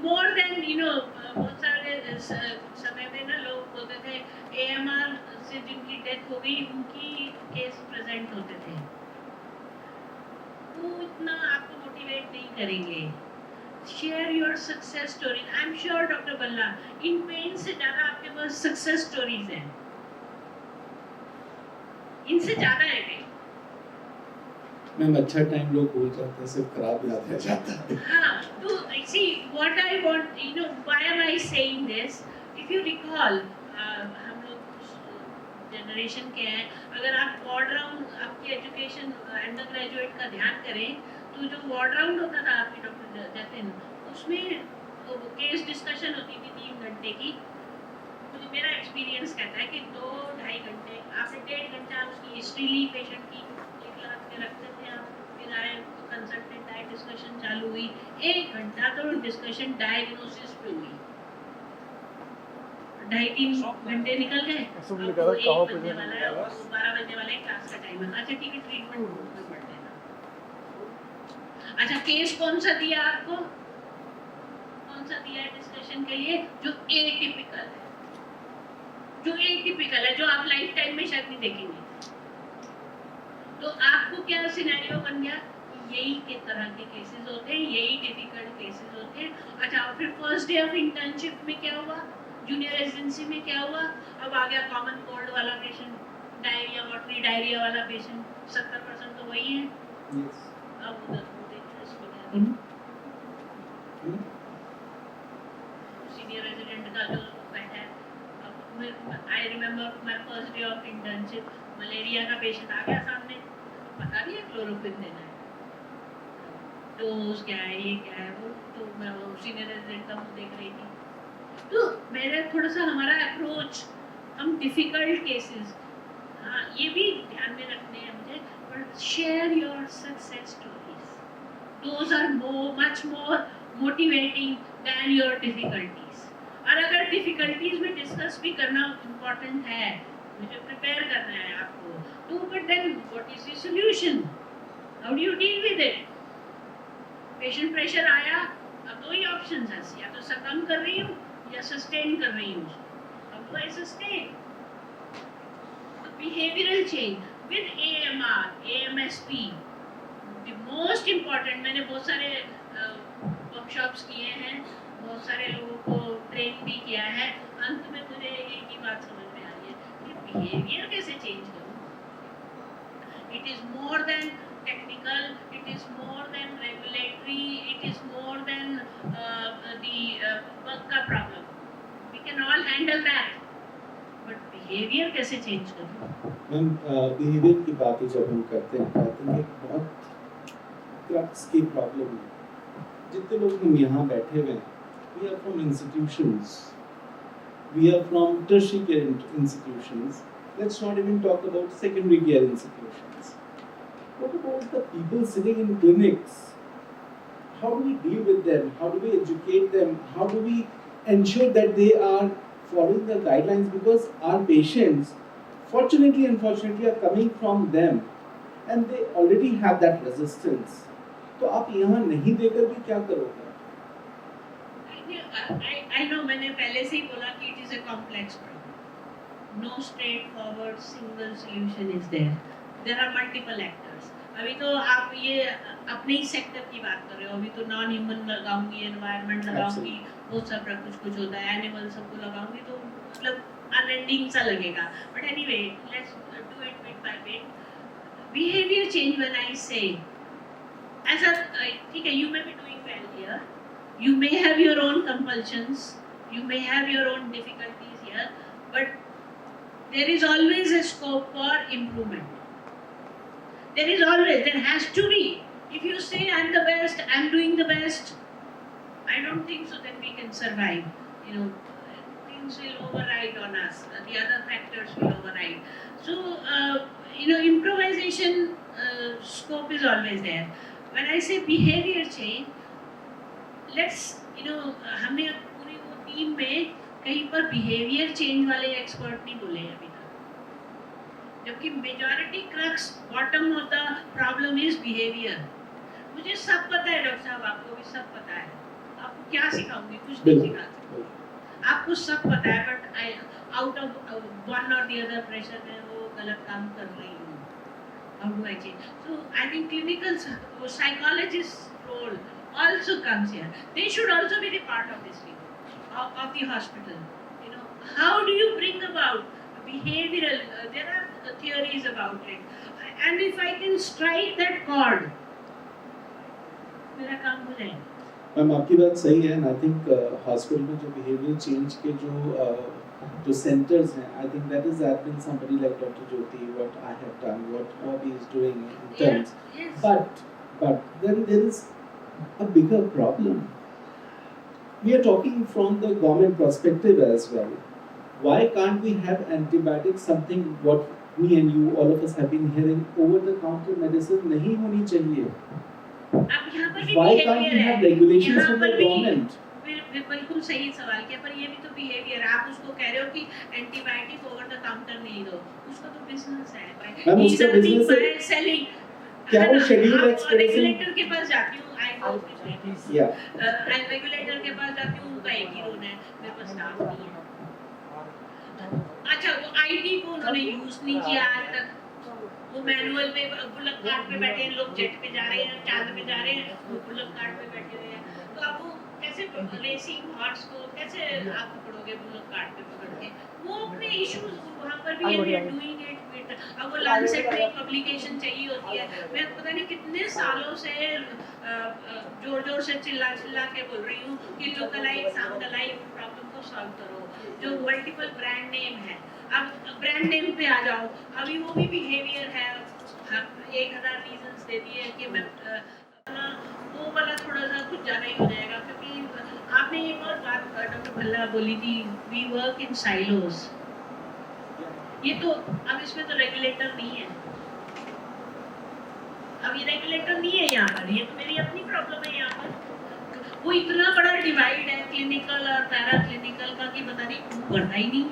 More than बहुत सारे समय में ना लोग बोलते थे AMR से जिनकी डेथ हो गई उनकी केस प्रेजेंट होते थे, वो इतना आपको मोटिवेट नहीं करेंगे। Share your success stories. I am sure doctor बल्ला इन पेन से ज्यादा आपके पास सक्सेस स्टोरीज हैं, इनसे ज्यादा है कहीं। मैम अच्छा टाइम लोग भूल जाते हैं, सिर्फ खराब याद रह जाता है। हाँ, तो see what I want, why am I saying this? If you recall, हम लोग जनरेशन के हैं, अगर आप वार्ड राउंड आपकी एजुकेशन अंडर ग्रेजुएट का ध्यान करें तो जो वार्ड राउंड होता था आपकी डॉक्टर जतिन, उसमें केस डिस्कशन होती थी 3 घंटे की। मुझे मेरा एक्सपीरियंस कहता है कि 2-2.5 घंटे आपने 1.5 घंटा उसकी हिस्ट्री ली पेशेंट की, लिख के रखते थे आप, फिर आए कंसल्टेंट आए, डिस्कशन चालू हुई, 1 घंटा तो डिस्कशन डायग्नोसिस पे हुई। 2.5-3 घंटे निकल गए, अब 1 बजने वाला है, 12 बजने वाला है, क्लास का टाइम है। अच्छा ठीक है, ट्रीटमेंट ग्रुप में पढ़ लेना। अच्छा केस कौन सा दिया आपको, कौन सा दिया है डिस्कशन के लिए? जो एटिपिकल है, जो एटिपिकल है, जो आप लाइफ टाइम में शायद नहीं देखेंगे। तो आपको क्या सिनेरियो बन गया? यही के तरह के केसेस होते हैं, यही डिफिकल्ट केसेस होते हैं। अच्छा फिर फर्स्ट डे ऑफ इंटर्नशिप में क्या हुआ, जूनियर रेजिडेंसी में क्या हुआ? अब आ गया कॉमन कोल्ड वाला पेशेंट, डायरिया वाटरी डायरिया वाला पेशेंट, 70% तो वही है। Yes. अब उधर देखो इसमें क्या सीनियर रेजिडेंट का जो बैठा है, अब I remember my first day of internship, malaria का पेशेंट आ गया सामने, पता नहीं है क्लोरोक्विन देना है, डोज क्या है, ये क्या है, वो तो मैं वो सीनियर रेजिडेंट का मुंह देख रही थी। तो मेरा थोड़ा सा हमारा अप्रोच, हम डिफिकल्ट केसेस, हाँ ये भी ध्यान में रखने हैं मुझे, but share your success stories, those are much more motivating than your difficulties. और अगर डिफिकल्टीज में डिस्कस भी करना इम्पोर्टेंट है, मुझे प्रिपेयर करना है आपको, तो but then what is the solution, how do you deal with it? Patient pressure आया, अब 2 ही ऑप्शंस हैं, या तो सकम कर रही हूँ या सस्टेन कर रही हूँ। अब तो I sustain. Behavioural change with AMR, AMSP, the most important. मैंने बहुत सारे वर्कशॉप्स किए हैं, बहुत सारे लोगों को ट्रेन भी किया है, अंत में मुझे एक ही बात समझ में आ रही है कि बिहेवियर कैसे चेंज करूँ। It is more than technical, it is more than regulatory, it is more than the work का problem. We can all handle that, but behavior कैसे change करूँ? मैम बिहेवियर की बात जब हम करते हैं बहुत क्रक्स की प्रॉब्लम है। जितने लोग हम यहाँ बैठे हुए हैं, we are from institutions, we are from tertiary care institutions. Let's not even talk about secondary care institutions. What about the people sitting in clinics? How do we deal with them? How do we educate them? How do we ensure that they are following the guidelines? Because our patients, fortunately and unfortunately, are coming from them, and they already have that resistance. तो आप यहाँ नहीं देकर भी क्या करोगे? I know, मैंने पहले से ही बोला कि it is a complex problem. No straightforward single solution is there. There are multiple actors. अभी तो आप ये अपने ही सेक्टर की बात कर रहे हो, अभी तो नॉन ह्यूमन लगाऊंगी, एनवायरनमेंट लगाऊंगी, बहुत सब कुछ होता है, एनिमल सबको लगाऊंगी, तो मतलब अनएंडिंग सा लगेगा। But anyway, let's do it bit by bit. Behaviour change when I से ऐसा, ठीक है, you may be doing well here, you may have your own compulsions, you may have your own difficulties here, but there is always a scope for improvement. There has to be. If you say I'm the best, I'm doing the best, I don't think so that we can survive. You know, things will override on us. The other factors will override. So, improvisation scope is always there. When I say behavior change, हमने पूरी वो team में कहीं पर behaviour change वाले expert नहीं बोले हैं अभी तक, जबकि majority crux bottom of the problem is behaviour. मुझे सब पता है डॉक्टर साहब, आपको भी सब पता है. आपको क्या सिखाऊंगी? कुछ नहीं सिखा सकती. आपको सब पता है, but I out of one or the other pressure में वो गलत काम कर रही हूँ. How do I change? So I think clinical psychologist role also comes here. They should also be the part of this thing, of the hospital. You know, how do you bring about behavioral? There are theories about it, and if I can strike that chord, मेरा काम हो जाएगा. Ma'am आपकी बात सही है. I think hospital में जो बिहेवियर चेंज के जो सेंटर्स हैं, I think that is happening somebody like doctor Jyoti, what I have done, what Abhi is doing in terms. Yes. But then there is a bigger problem. We are talking from the government perspective as well. Why can't we have antibiotics, something what me and you, all of us have been hearing, over the counter medicine नहीं होनी चाहिए? अब यहाँ पर भी Why can't we have regulations from the government? बिल्कुल सही सवाल किया, पर ये भी तो बिहेवियर. आप उसको कह रहे हो कि एंटीबायोटिक ओवर द काउंटर नहीं दो, उसका तो बिजनेस है भाई. मैम उसका बिजनेस है. सेलिंग. क्या वो शेड्यूल एक्सप्रेशन? रेगुलेटर के पास जाती हूँ, या रेगुलेटर के पास जाती हूँ, उनका एक ही रोल है, मेरे पास स्टाफ नहीं है. अच्छा, वो आईडी को उन्होंने यूज नहीं किया आज तक. वो मैनुअल में बुलक कार्ट पे बैठे हैं लोग, जेट पे जा रहे हैं, चांद पे जा रहे हैं, वो बुलक कार्ट पे बैठे हुए हैं. तो आप वो कैसे रेसिंग हॉर्स को कैसे आप पकड़ोगे बुलक कार्ट पे पकड़ के? वो अपने इश्यूज वहाँ पर भी डूइंग इट विद. अब वो लांसेट में एक पब्लिकेशन चाहिए होती है. मैं पता नहीं कितने सालों से जोर जोर से चिल्ला के बोल रही हूँ कि लोकलाइज साउंडलाइज प्रॉब्लम को सॉल्व करो. जो मल्टीपल ब्रांड नेम है, अब ब्रांड नेम पे आ जाओ. अभी वो भी बिहेवियर है. 1000 रीजंस दे दिए कि मैं वो वाला थोड़ा सा कुछ ज़्यादा ही हो जाएगा, क्योंकि आपने एक और बात डॉक्टर भल्ला बोली थी, वी वर्क इन साइलोस. ये तो अब इसमें तो रेगुलेटर नहीं है. अब ये रेगुलेटर नहीं है यहाँ पर. ये तो मेरी अपनी प्रॉब्लम है यहाँ पर. वो इतना बड़ा डिवाइड है क्लिनिकल और पैरा क्लिनिकल का कि पता नहीं बढ़ता ही नहीं.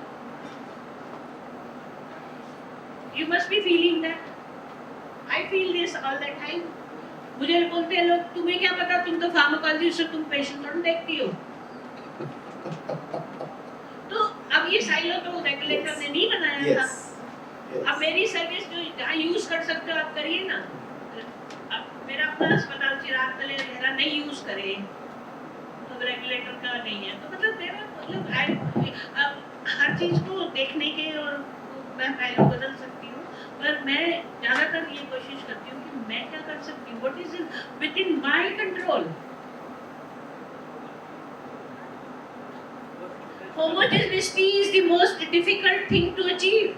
You must be feeling that. I feel this all the time. मुझे बोलते हैं लोग, तुम्हें क्या पता, तुम तो फार्माकोलॉजिस्ट हो, तुम पेशेंट थोड़ा देखती हो. तो अब ये साइलो तो रेगुलेटर ने नहीं बनाया था. अब मेरी सर्विस जो जहाँ यूज कर सकते हो आप करिए ना. अब मेरा अपना अस्पताल चिराग तले लहरा नहीं यूज करे तो रेगुलेटर का नहीं है. तो मतलब मेरा हर चीज को देखने के और मैं पहलू बदल सकती हूँ, पर मैं ज़्यादातर ये कोशिश करती हूँ कि मैं क्या कर सकती हूँ, what is with in my control. Homogeneity is the most difficult thing to achieve.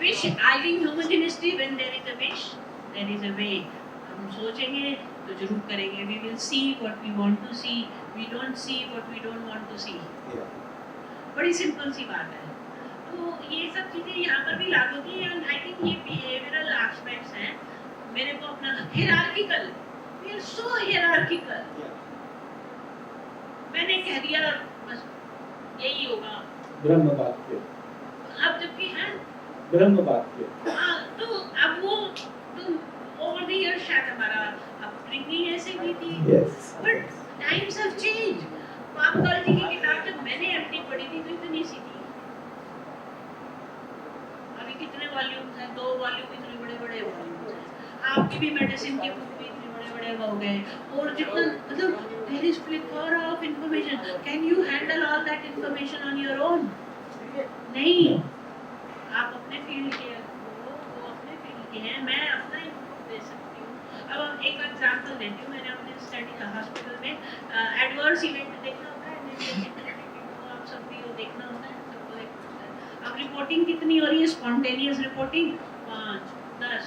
Wish, I think homogeneity, when there is a wish, there is a way. हम सोचेंगे तो जरूर करेंगे. We will see what we want to see. We don't see what we don't want to see. बड़ी simple सी बात है. तो ये सब चीजें यहाँ पर भी लागू की हैं. आई थिंक ये बिहेवियरल एस्पेक्ट्स हैं. मेरे को अपना hierarchical, we are so hierarchical. मैंने कह दिया बस यही होगा. ब्रह्म वाक्य. अब जबकि है ब्रह्म वाक्य. तो अब वो तो over the years शायद हमारा अपब्रिंगिंग ऐसे भी थी. But times have changed. Pharmacology की किताब जब मैंने एमडी पढ़ी थी तो इतनी सी थी. अभी कितने वॉल्यूम्स हैं? 2 वॉल्यूम इतने बड़े-बड़े वॉल्यूम्स हैं. आपकी भी मेडिसिन की बुक भी इतने बड़े-बड़े हो गए. और जितना मतलब there is plethora of information. Can you handle all that information on your own? नहीं. आप अपने फील्ड के हो, वो अपने फील्ड के हैं, मैं अपना दे सकती हूँ. अब हम एक एग्जांपल एडवर्स इवेंट देखना होता है, आप सब भी वो देखना होता है, सबको देखना होता है। अब रिपोर्टिंग कितनी हो रही है, स्पॉन्टेनियस रिपोर्टिंग 5, 10,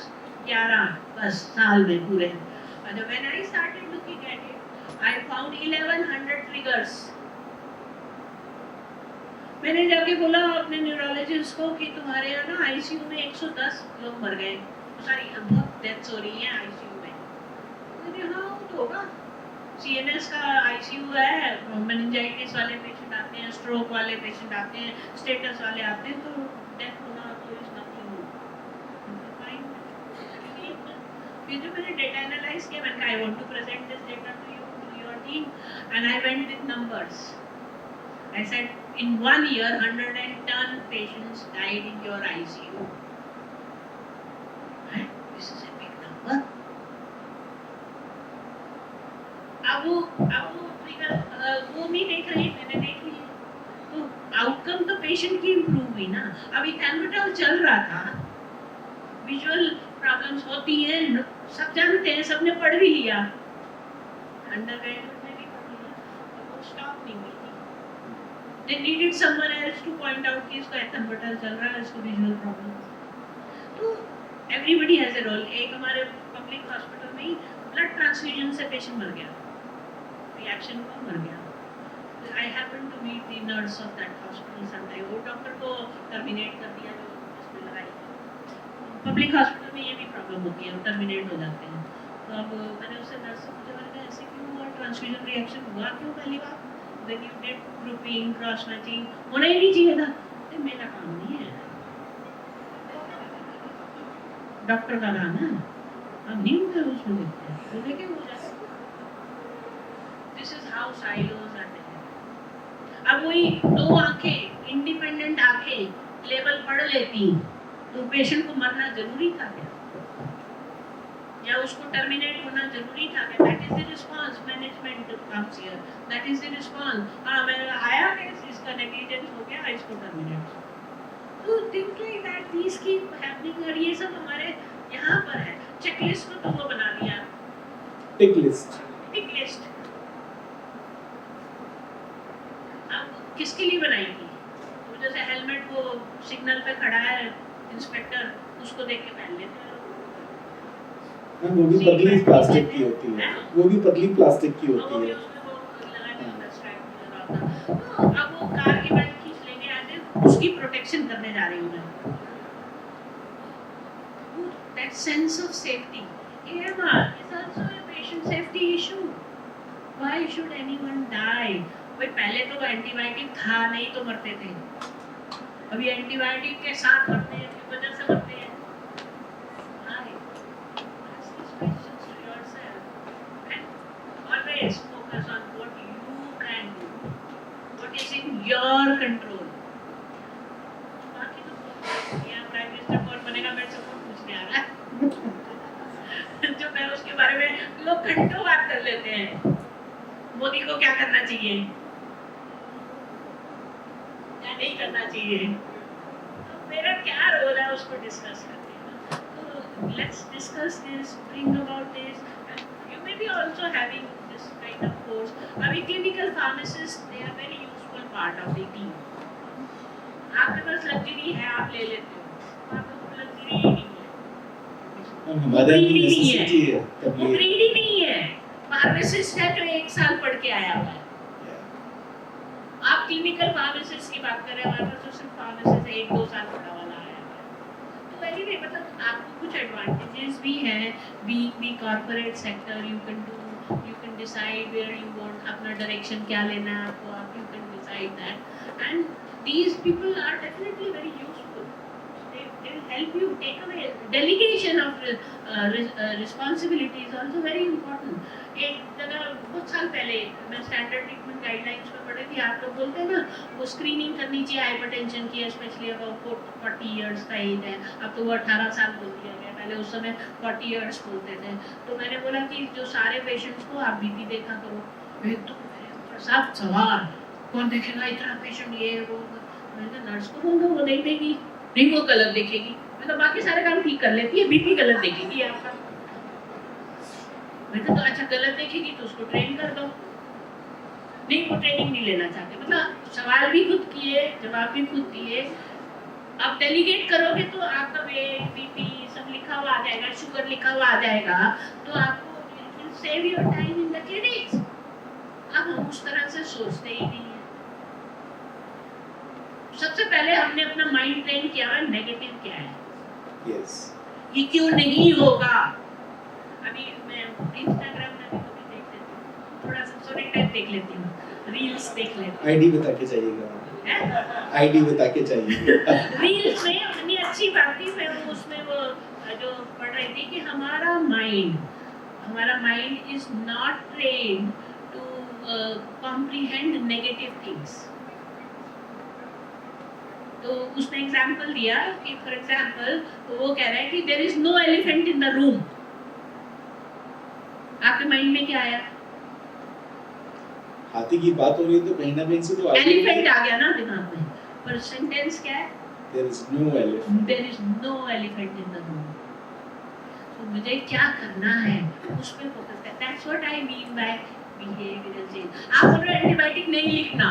11 बस साल में पूरे। And when I started looking at it, I found 1100 triggers. मैंने जाके बोला अपने न्यूरोलॉजिस्ट को कि तुम्हारे यहाँ ना आईसीयू में 110 लोग मर गए, सारी बहुत डेथ्स हो रही हैं आईसीयू में। मैंने हाँ वो तो होगा, सीएनएस का आईसीयू है, मेनिंजाइटिस वाले पेशेंट आते हैं, स्ट्रोक वाले पेशेंट आते हैं, स्टेटस वाले आते हैं, तो डेथ होना तो इज नथिंग। फिर जब मैंने डेटा एनालाइज किया, मैंने कहा I want to present this data to you, to your team, and I went with numbers. I said, in 1 year, 110 patients died in your ICU. Right? This is a big number. अब वो figure वो नहीं देख रही, मैंने देख ली, तो outcome तो पेशेंट की इम्प्रूव हुई ना। अभी एथेम्बुटल चल रहा था, विजुअल प्रॉब्लम्स होती हैं, सब जानते हैं, सबने पढ़ भी लिया, अंडरग्रेजुएट में भी पढ़ लिया, और वो स्टॉप नहीं हुई। They needed someone else to point out कि इसका एथेम्बुटल चल रहा है, इसको विजुअल प्रॉब्लम। तो everybody has a role। एक हमारे पब्लिक हॉस्पिटल में ही ब्लड ट्रांसफ्यूजन से पेशेंट मर गया, रिएक्शन को मर गया। I happened to meet the nurse of that hospital sometime। वो डॉक्टर को टर्मिनेट कर दिया जो उसमें लगाई। पब्लिक हॉस्पिटल में ये भी प्रॉब्लम होती है, वो टर्मिनेट हो जाते हैं। तो अब मैंने उससे नर्स से पूछा, मैंने कहा ऐसे क्यों हुआ, ट्रांसफ्यूजन रिएक्शन हुआ क्यों पहली बार? When you did grouping, cross matching, होना ही नहीं चाहिए था। तो मेरा काम नहीं है, डॉक्टर का काम है, हम नहीं होते उसमें देखते हैं, तो देखे हो जाए। This is how silos are there। अब वही दो आंखें, इंडिपेंडेंट आंखें लेवल पढ़ लेती, तो पेशेंट को मरना जरूरी था क्या, या उसको टर्मिनेट होना जरूरी था क्या? That is the response, management comes here, that is the response. हाँ मेरा आया केस, इसका नेग्लिजेंस हो गया, इसको टर्मिनेट। तो think like that, these keep happening, और ये सब हमारे यहाँ पर है। चेकलिस्ट को तो वो बना दिया, टिक लिस्ट। टिक लिस्ट। अब किसके लिए बनाई थी? तो जैसे हेलमेट को सिग्नल पे खड़ा है इंस्पेक्टर, उसको देख के पहन लेते हैं। वो भी पतली प्लास्टिक की होती है, वो भी पतली प्लास्टिक की होती है। तो अब वो कार की बेल्ट खींच लेंगे, आज उसकी प्रोटेक्शन करने जा रही हूँ मैं। That sense of safety, AMR is also a patient safety issue. Why should anyone die? भाई पहले तो एंटीबायोटिक था नहीं तो मरते थे, अभी एंटीबायोटिक के साथ मरते हैं, की वजह से मरते हैं। Always focus on what you can do, what is in your control। बाकी तो यहाँ प्राइम मिनिस्टर कौन बनेगा मेरे से कौन पूछने आ रहा है जो मैं उसके बारे में लोग घंटों बात कर लेते हैं, मोदी को क्या करना चाहिए, क्या नहीं करना चाहिए, तो मेरा क्या रोल है उसको डिस्कस करने का। तो let's discuss this, bring about this. You may be also having this kind of course। अभी clinical pharmacists, they are very useful part of the team। आपके पास लग्जरी है, आप ले लेते हो, आप लोगों को लग्जरी ही नहीं है, हमारे greedy नहीं है, नेसेसिटी है वो तब greedy नहीं है। फार्मासिस्ट है जो 1 साल पढ़ के आया हुआ है। आप क्लिनिकल फार्मासिस्ट की बात कर रहे हैं, हमारे पास तो सिर्फ फार्मासिस्ट 1-2 साल पढ़ा वाला आया हुआ है। तो एनीवे मतलब आपको कुछ एडवांटेजेस भी हैं। Be corporate sector, you can decide where you want, अपना डायरेक्शन क्या लेना है आपको, आप you can decide that, and these people are definitely very useful. They will help you take away delegation of responsibility is also very important। एक जगह बहुत साल पहले मैं स्टैंडर्ड ट्रीटमेंट गाइडलाइंस में पढ़ी थी, आप लोग बोलते हैं ना वो स्क्रीनिंग करनी चाहिए हाइपरटेंशन की, स्पेशली अगर 40 इयर्स का एज है, अब तो वो 18 साल बोल दिया गया, पहले उस समय 40 इयर्स बोलते थे। तो मैंने बोला कि जो सारे पेशेंट्स को आप बीपी देखा करो, एकदम मेरे ऊपर सब सवाल, कौन देखेगा इतना पेशेंट, ये वो। मैंने नर्स को बोल दो, वो देख देगी, नहीं वो गलत देखेगी, मतलब बाकी सारे काम ठीक कर लेती है, बीपी गलत देखेगी आपका। मैं तो अच्छा गलत देखेगी तो उसको ट्रेन कर दो, नहीं, वो ट्रेनिंग नहीं लेना चाहते, मतलब सवाल भी खुद किए, जवाब भी खुद दिए। अब डेलीगेट करोगे तो आपका वेट, बीपी सब लिखा हुआ आ जाएगा, शुगर लिखा हुआ आ जाएगा, तो आपको save your time in the clinics. अब हम उस तरह से सोचते ही नहीं है। सबसे पहले हमने अपना माइंड ट्रेन किया है नेगेटिव क्या है, यस, ये क्यों नहीं होगा। अभी मैं इंस्टाग्राम में भी कभी देख लेती हूँ, थोड़ा सा सोने टाइम देख लेती हूँ, रील्स देख लेती हूँ। आईडी बता के चाहिएगा, आईडी बता के चाहिए। रील्स में इतनी अच्छी बात थी, मैं उसमें वो जो पढ़ रही थी कि हमारा mind is not trained to comprehend negative things. तो उसने एग्जांपल दिया कि फॉर एग्जांपल वो कह रहा है कि there is no elephant in the room. आपके माइंड में क्या आया? हाथी की बात हो रही है तो कहीं ना कहीं से तो एलिफेंट आ गया ना दिमाग में, पर सेंटेंस क्या है? There is no elephant. There is no elephant in the room. तो मुझे क्या करना है उस पे फोकस करना। That's what I mean by behavioural change. आप बोल रहे एंटीबायोटिक नहीं लिखना,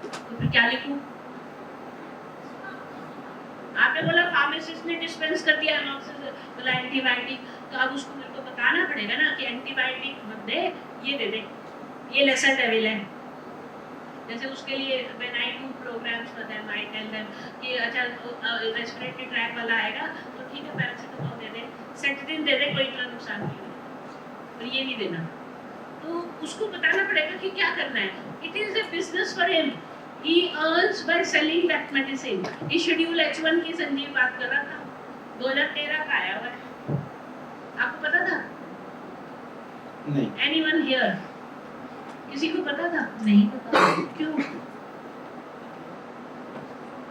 तो फिर क्या लिखूं? आपने बोला फार्मासिस्ट ने डिस्पेंस कर दिया बोला एंटीबायोटिक, तो अब उसको मेरे को बताना पड़ेगा ना कि एंटीबायोटिक मत दे, ये दे दे, ये लेसर डेविल है। जैसे उसके लिए when I do programmes for them I tell them कि अच्छा रेस्पिरेटरी ट्रैक वाला आएगा तो ठीक है पैरासिटामोल दे दे, सेट्रिन दे दे, कोई इतना नुकसान नहीं होगा, और ये नहीं देना। तो उसको बताना पड़ेगा कि क्या करना है। It is a business for him, he earns by selling that medicine। ये शेड्यूल H1 की संजीव बात कर रहा था, 2013 का आया हुआ है, आपको पता था? नहीं, Anyone here? किसी को पता था? नहीं पता। क्यों?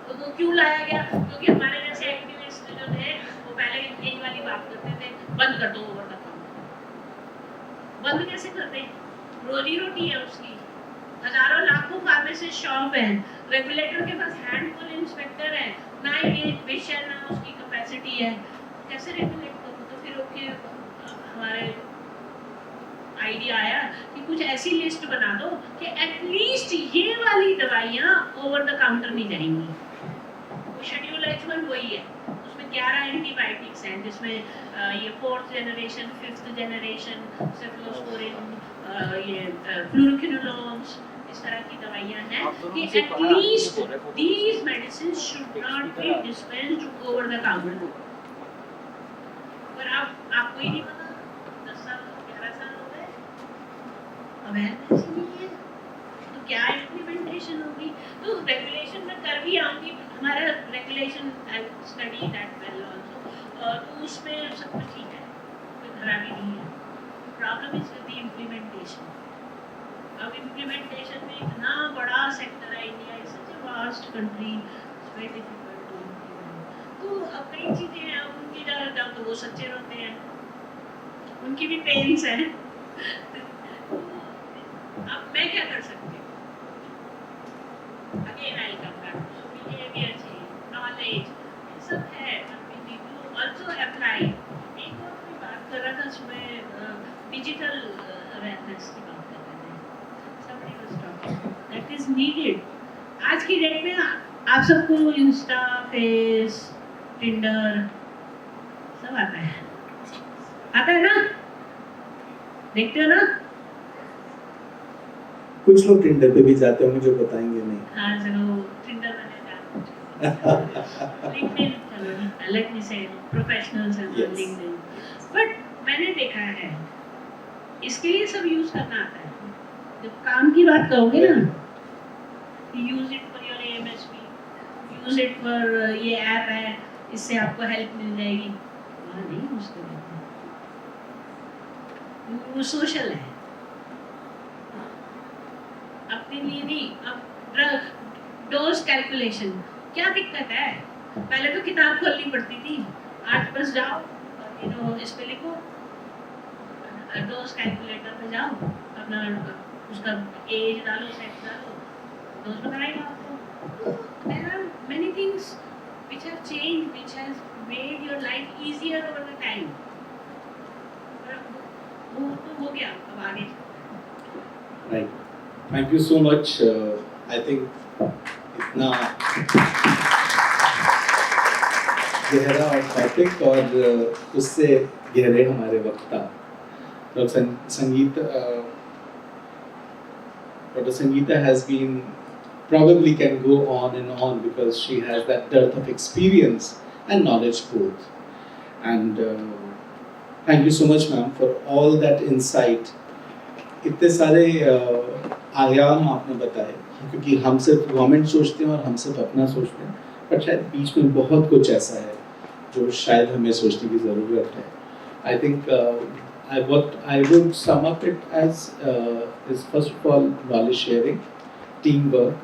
तो वो क्यों लाया गया? क्योंकि हमारे जैसे एक्टिविस्ट जो थे वो पहले यही वाली बात करते थे, बंद कर दो ओवर द काउंटर। बंद कैसे करते? रोजी रोटी है उसकी, हजारों लाखों फार्मासिस्ट शॉप हैं, रेगुलेटर के पास हैंडफुल इंस्पेक्टर है, ना ये विषय ना उसकी कैपेसिटी है, कैसे रेगुलेट करूं? तो फिर ओके हमारे आइडिया आया कि कुछ ऐसी लिस्ट बना दो कि एटलीस्ट ये वाली दवाइयाँ ओवर द काउंटर नहीं जाएंगी। वो शेड्यूल H1 वही है, उसमें 11 एंटीबायोटिक्स हैं जिसमें ये 4th generation 5th generation cephalosporin, ये फ्लूरोक्विनोलोन्स, इस तरह की दवाइयाँ हैं कि at least these medicines should not be dispensed over the counter. पर आपको ही नहीं पता, 10 साल 11 साल हो गए, अवेयरनेस ही नहीं है, तो क्या इम्प्लीमेंटेशन होगी? तो रेगुलेशन में कर भी आऊँगी, हमारा regulation I study that well also, तो उसमें सब कुछ ठीक है, कोई खराबी नहीं है। Problem is with the implementation. अब इम्प्लीमेंटेशन में इतना बड़ा सेक्टर है, India is such a vast country, it's very difficult to implement. तो अब कई चीज़ें हैं, अब उनकी जगह जाओ तो वो सच्चे होते हैं, उनकी भी पेन्स हैं। अब मैं क्या कर सकती हूँ? Again I come back to behaviour change, knowledge, ये सब है, we need to also apply. एक और कोई बात कर रहा था उसमें डिजिटल अवेयरनेस की बात कर रहे थे, somebody was talking that is needed। आज की डेट में आप सबको इंस्टा, फेस, टिंडर सब आता है ना? देखते हो ना? कुछ लोग टिंडर पे भी जाते होंगे जो बताएंगे नहीं। हाँ चलो, टिंडर मैंने जाना, लिंक्डइन, चलो लेट मी से प्रोफेशनल्स हैं Yes. लिंक्डइन, बट मैंने देखा है इसके लिए सब यूज करना आता है। जब काम की बात करोगे ना, use it for your AMSP, use it for ये ऐप है, इससे आपको हेल्प मिल जाएगी, वहाँ नहीं यूज करेंगे, वो सोशल है, अपने लिए नहीं। अब डोज कैलकुलेशन क्या दिक्कत है? पहले तो किताब खोलनी पड़ती थी, आज बस जाओ इस पे लिखो, डोज कैलकुलेटर पे जाओ, अपना उसका एज डालो, सेक्स डालो, डोज बताएगा आपको। There are many things which have changed, which has made your life easier over the time. वो तो हो गया, अब आगे right. Thank you so much. I think इतना गहरा टॉपिक और उससे गहरे हमारे वक्ता doctor Sangeeta has been probably can go on and on because she has that dearth of experience and knowledge both. And thank you so much, ma'am, for all that insight. इतने सारे आयाम आपने बताए क्योंकि हम सिर्फ गवर्नमेंट सोचते हैं और हम सिर्फ अपना सोचते हैं, पर शायद बीच में बहुत कुछ ऐसा है जो शायद हमें सोचने की ज़रूरत है. I think I would sum up it as is first of all knowledge sharing, teamwork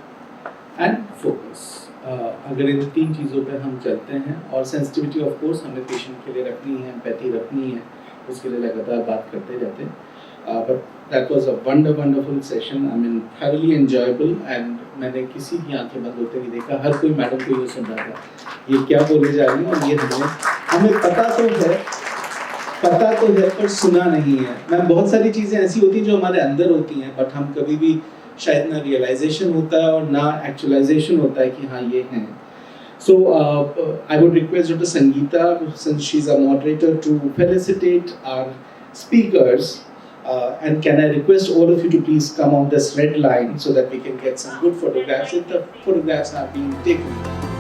and focus. अगर इन 3 चीज़ों पे हम चलते हैं और सेंसिटिविटी ऑफ कोर्स हमें पेशेंट के लिए रखनी है, एम्पैथी रखनी है, उसके लिए लगातार बात करते जाते हैं. But that was a wonderful session. I mean thoroughly enjoyable and मैंने किसी की आंखें बंद होते नहीं देखा. हर कोई मैडम को ये सुन रहा था, ये क्या बोले जा रही है और ये हमें पता तो है पर सुना नहीं है. मैम बहुत सारी चीज़ें ऐसी होती हैं जो हमारे अंदर होती हैं बट हम कभी भी शायद ना रियलाइजेशन होता है और ना एक्चुअलाइजेशन होता है कि हाँ ये हैं. So I would request Dr. Sangeeta, since she's a moderator, to felicitate our speakers. And can I request all of you to please come on this red line so that we can get some good photographs if the photographs are being taken.